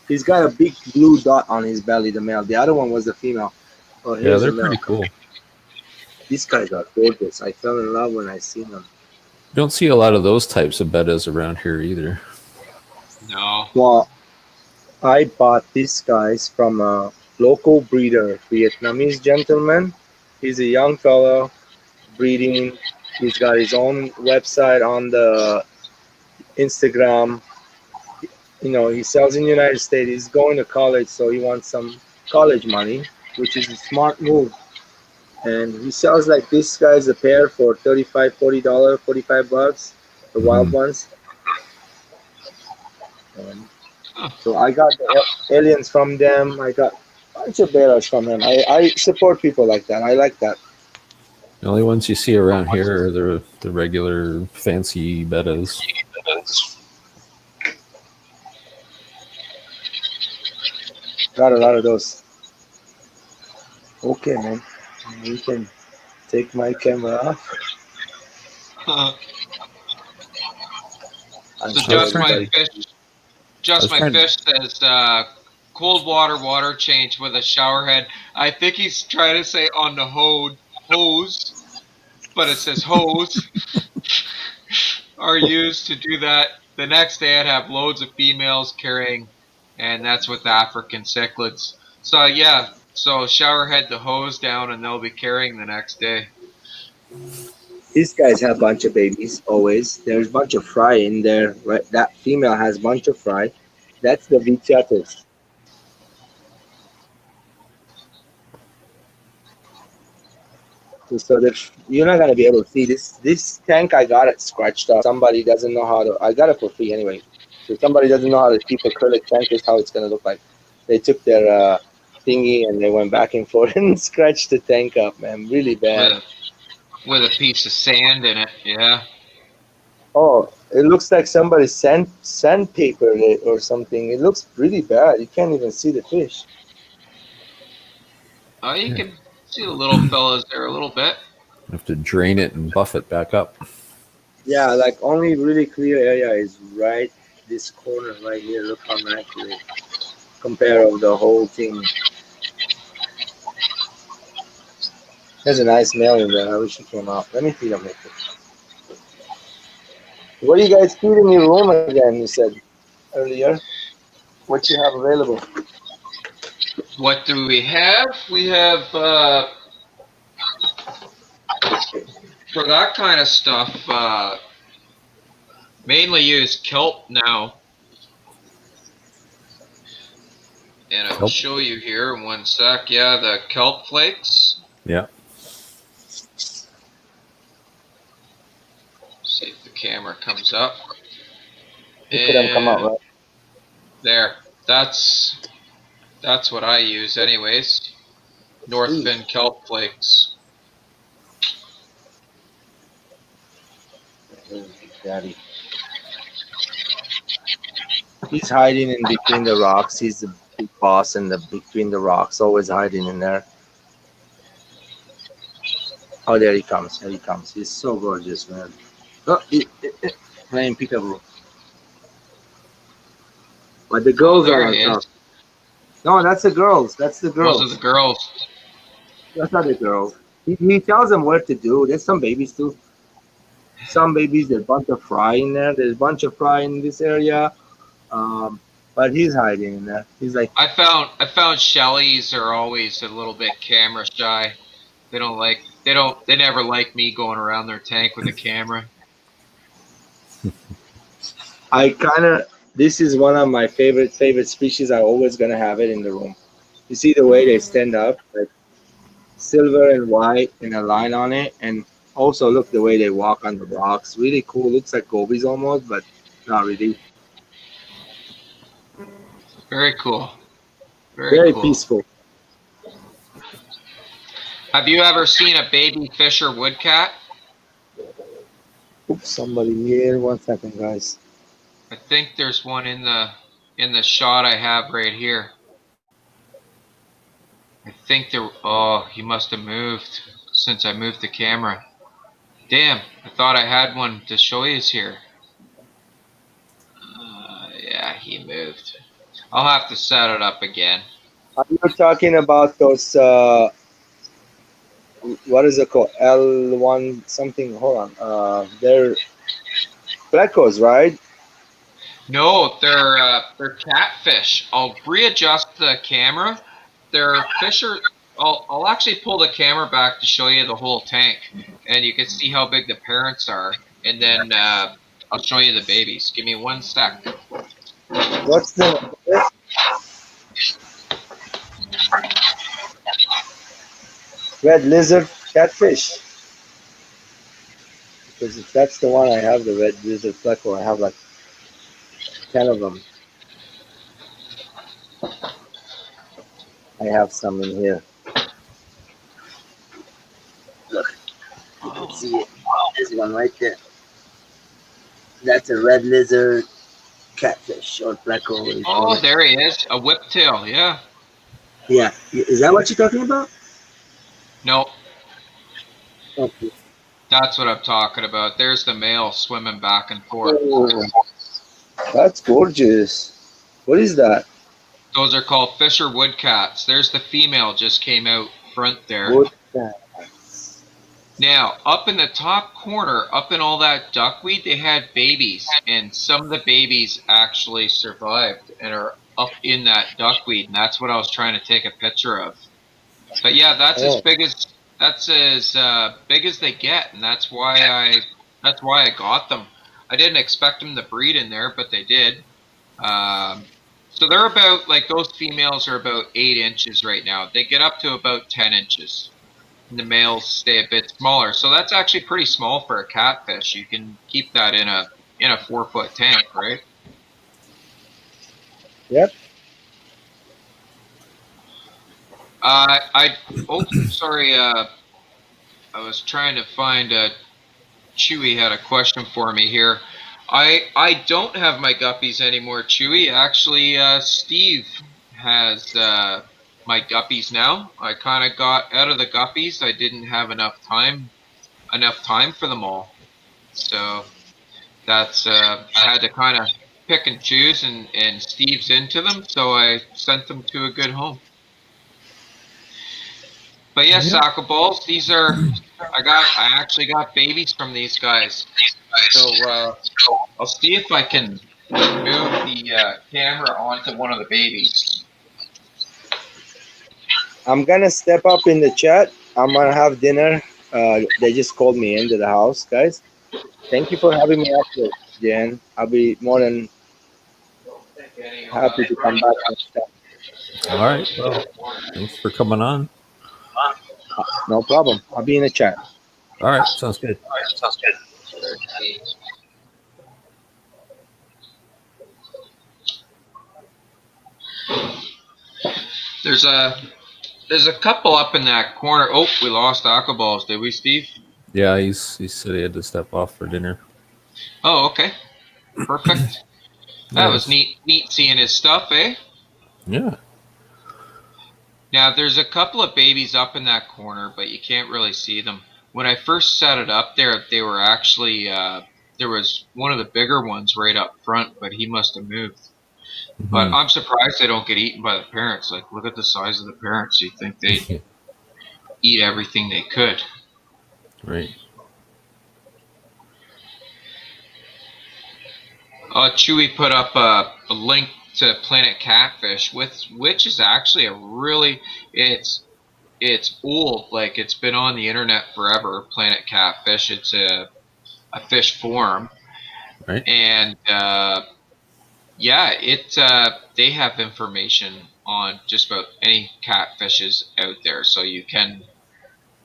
He's got a big blue dot on his belly. The male. The other one was the female. Oh, Yeah, they're the pretty cool. These guys are gorgeous. I fell in love when I seen them. You don't see a lot of those types of betas around here either. No. Well, I bought these guys from a local breeder, Vietnamese gentleman. He's a young fellow breeding. He's got his own website on the Instagram. You know, he sells in the United States. He's going to college, so he wants some college money, which is a smart move. And he sells like this guy's a pair for $35, $40, $45, the wild ones. So I got the aliens from them. I got a bunch of betas from them. I support people like that. I like that. The only ones you see around here are the regular fancy betas. Got a lot of those. Okay, man. You can take my camera off. I'm So sure just my everybody. fish. Just my fish says cold water change with a shower head. I think he's trying to say on the hose, but it says hose are used to do that. The next day I'd have loads of females carrying, and that's with African cichlids. So yeah, so shower head the hose down and they'll be carrying the next day. These guys have a bunch of babies always. There's a bunch of fry in there. Right? That female has a bunch of fry. That's the Vichatus. So that you're not gonna be able to see this. This tank I got it scratched up. Somebody doesn't know how to. I got it for free anyway. So somebody doesn't know how to keep acrylic tank. This is how it's gonna look like. They took their thingy and they went back and forth and scratched the tank up, man. Really bad. With a piece of sand in it, yeah. Oh, it looks like somebody sandpapered it or something. It looks really bad. You can't even see the fish. Oh, you can see the little fellas there a little bit. Have to drain it and buff it back up. Yeah, like only really clear area is right this corner right here. Look how nice it is. Compare of the whole thing. There's a nice male in there. I wish he came out. Let me feed him. What do you guys feed in your room again? You said earlier. What you have available? What do we have? We have for that kind of stuff. Mainly use kelp now. And I will show you here in one sec. Yeah, the kelp flakes. Yeah. See if the camera comes up. Look at them come out, right? There. That's what I use anyways. North Fin kelp flakes. Daddy. He's hiding in between the rocks. He's the big boss in the between the rocks, always hiding in there. Oh, there he comes. There he comes. He's so gorgeous, man. Oh, playing peekaboo. But the girls are on top. No, that's the girls. That's the girls. Those are the girls. That's not the girls. He tells them what to do. There's some babies too. Some babies, there's a bunch of fry in there. There's a bunch of fry in this area. But he's hiding in there. He's like, I found Shelleys are always a little bit camera shy. They never like me going around their tank with a camera. this is one of my favorite species. I'm always gonna have it in the room. You see the way they stand up, like silver and white and a line on it, and also look the way they walk on the rocks. Really cool. Looks like gobies almost, but not really. Very cool. Very cool. Peaceful. Have you ever seen a baby Fisher woodcat? Oops, somebody here. 1 second, guys. I think there's one in the shot I have right here. I think there. Oh, he must have moved since I moved the camera. Damn, I thought I had one to show you here. Yeah, he moved. I'll have to set it up again. Are you talking about those? What is it called? L1 something. Hold on. They're plecos, right? No, they're catfish. I'll readjust the camera. They're Fisher. I'll actually pull the camera back to show you the whole tank, and you can see how big the parents are, and then I'll show you the babies. Give me 1 sec. What's the red lizard catfish? Because if that's the one I have, the red lizard pleco, I have like 10 of them. I have some in here. Look, you can see it. This one right there. That's a red lizard catfish or freckle. Oh, there he is. A whiptail, yeah. Yeah. Is that what you're talking about? No, Okay. that's what I'm talking about. There's the male swimming back and forth. Oh, that's gorgeous. What is that? Those are called Fisher woodcats. There's the female just came out front there. Wood. Now, up in the top corner, up in all that duckweed, they had babies, and some of the babies actually survived and are up in that duckweed, and that's what I was trying to take a picture of. But yeah, that's as big as they get, and that's why I got them. I didn't expect them to breed in there, but they did. So they're about like those females are about 8 inches right now. They get up to about 10 inches. And the males stay a bit smaller. So that's actually pretty small for a catfish. You can keep that in a 4-foot tank, right? Yep. Sorry. I was trying to find. Chewy had a question for me here. I don't have my guppies anymore, Chewy. Actually, Steve has my guppies now. I kind of got out of the guppies. I didn't have enough time for them all. So that's I had to kind of pick and choose, and Steve's into them, so I sent them to a good home. But yes, soccer balls. These are I actually got babies from these guys. So I'll see if I can move the camera onto one of the babies. I'm gonna step up in the chat. I'm gonna have dinner. They just called me into the house, guys. Thank you for having me up here, Jen. I'll be more than happy to come back next time. All right. Well, thanks for coming on. No problem. I'll be in the chat. All right. Sounds good. There's a couple up in that corner. Oh, we lost aqua balls, did we, Steve? Yeah, he said he had to step off for dinner. Oh, okay. Perfect. That was neat seeing his stuff, eh? Yeah. Now, there's a couple of babies up in that corner, but you can't really see them. When I first set it up there, they were actually, there was one of the bigger ones right up front, but he must have moved. Mm-hmm. But I'm surprised they don't get eaten by the parents. Like, look at the size of the parents. You'd think they'd eat everything they could. Right. Chewy put up a link to Planet Catfish, which is actually a really it's old, like it's been on the internet forever. Planet Catfish, it's a fish forum, right? And they have information on just about any catfishes out there, so you can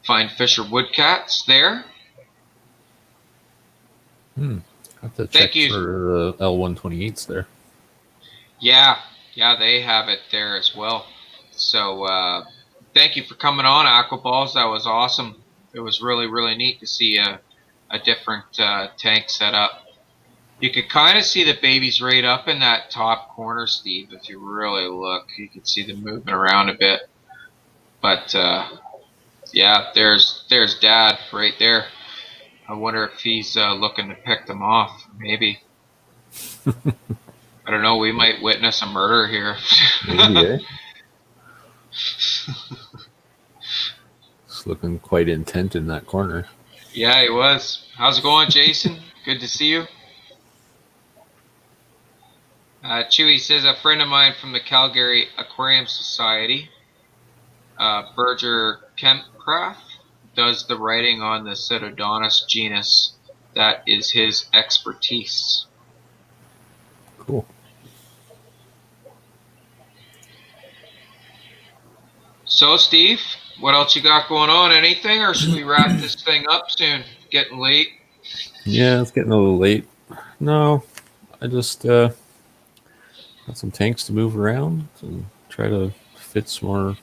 find Fisher woodcats there. Have to check for L128s there. Yeah, they have it there as well. So thank you for coming on, Aquaballs. That was awesome. It was really, really neat to see a different tank set up. You could kind of see the babies right up in that top corner, Steve. If you really look, you could see them moving around a bit. But yeah, there's Dad right there. I wonder if he's looking to pick them off. Maybe. I don't know. We might witness a murder here. Maybe, eh? It's looking quite intent in that corner. Yeah, he was. How's it going, Jason? Good to see you. Chewy says a friend of mine from the Calgary Aquarium Society, Berger Kempcraft, does the writing on the Pseudodonus genus. That is his expertise. Cool. So, Steve, what else you got going on? Anything, or should we wrap this thing up soon? Getting late. Yeah, it's getting a little late. No, I just got some tanks to move around and try to fit some more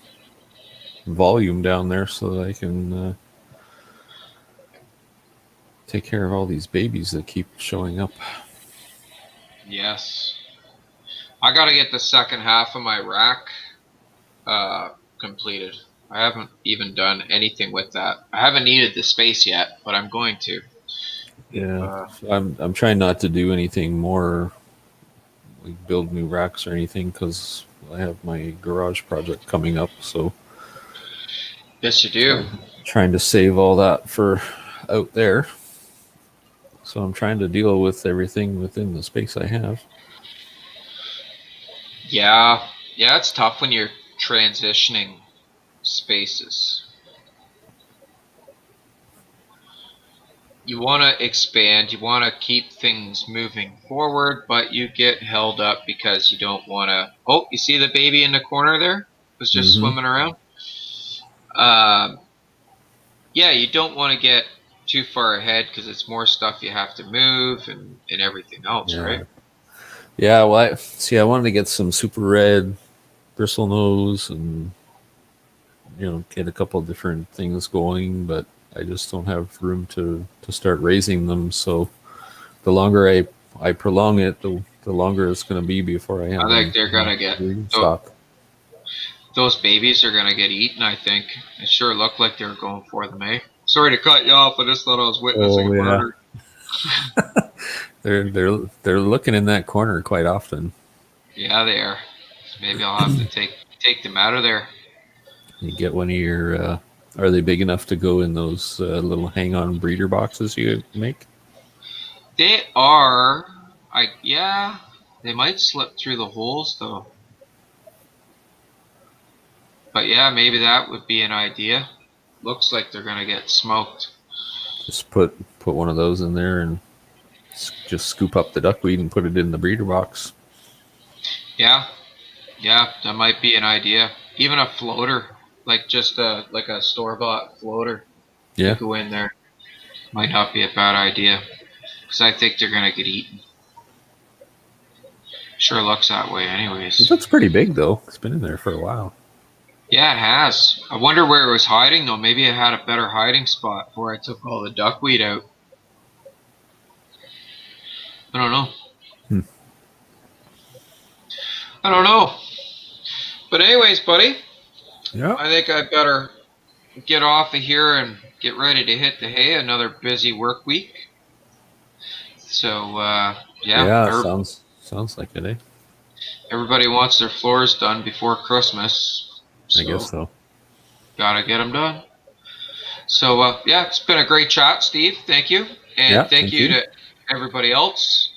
volume down there so that I can take care of all these babies that keep showing up. Yes. I got to get the second half of my rack completed. I haven't even done anything with that. I haven't needed the space yet, but I'm going to. Yeah, so I'm trying not to do anything more, like build new racks or anything, because I have my garage project coming up. So yes, you do. Trying to save all that for out there. So I'm trying to deal with everything within the space I have. Yeah, it's tough when you're transitioning spaces. You want to expand, you want to keep things moving forward, but you get held up because you don't want to. Oh, you see the baby in the corner there? Was just swimming around. Yeah, you don't want to get too far ahead because it's more stuff you have to move and everything else, right? Yeah, well, I wanted to get some super red bristle nose and get a couple of different things going, but I just don't have room to start raising them. So the longer I prolong it, the longer it's going to be before I have. I think they're gonna get stock. Those babies are gonna get eaten. I think it sure looked like they were going for them, eh? Sorry to cut you off. I just thought I was witnessing a murder. They're looking in that corner quite often. Yeah, they are. Maybe I'll have to take them out of there. You get one of your. Are they big enough to go in those little hang-on breeder boxes you make? They are. Yeah. They might slip through the holes though. But yeah, maybe that would be an idea. Looks like they're gonna get smoked. Just put one of those in there and just scoop up the duckweed and put it in the breeder box. Yeah, that might be an idea. Even a floater, like just a store-bought floater, to go in there, might not be a bad idea. Because I think they're gonna get eaten. Sure looks that way, anyways. It looks pretty big though. It's been in there for a while. Yeah, it has. I wonder where it was hiding though. Maybe it had a better hiding spot before I took all the duckweed out. I don't know. I don't know. But anyways, buddy. Yeah. I think I better get off of here and get ready to hit the hay. Another busy work week. So yeah, sounds like it, eh? Everybody wants their floors done before Christmas. I guess so. Gotta get them done. So it's been a great chat, Steve. Thank you, and thank you to everybody else,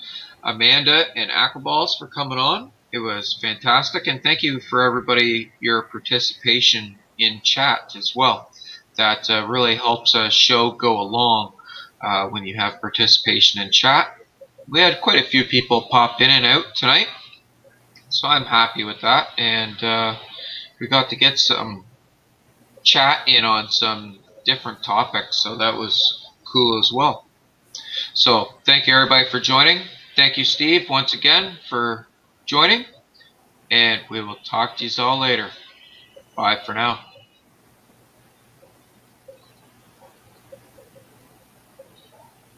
Amanda and Aquaballs, for coming on. It was fantastic, and thank you for everybody your participation in chat as well. That really helps a show go along when you have participation in chat. We had quite a few people pop in and out tonight, so I'm happy with that, and we got to get some chat in on some different topics, so that was cool as well. So thank you everybody for joining. Thank you, Steve, once again for joining, and we will talk to you all later. Bye for now.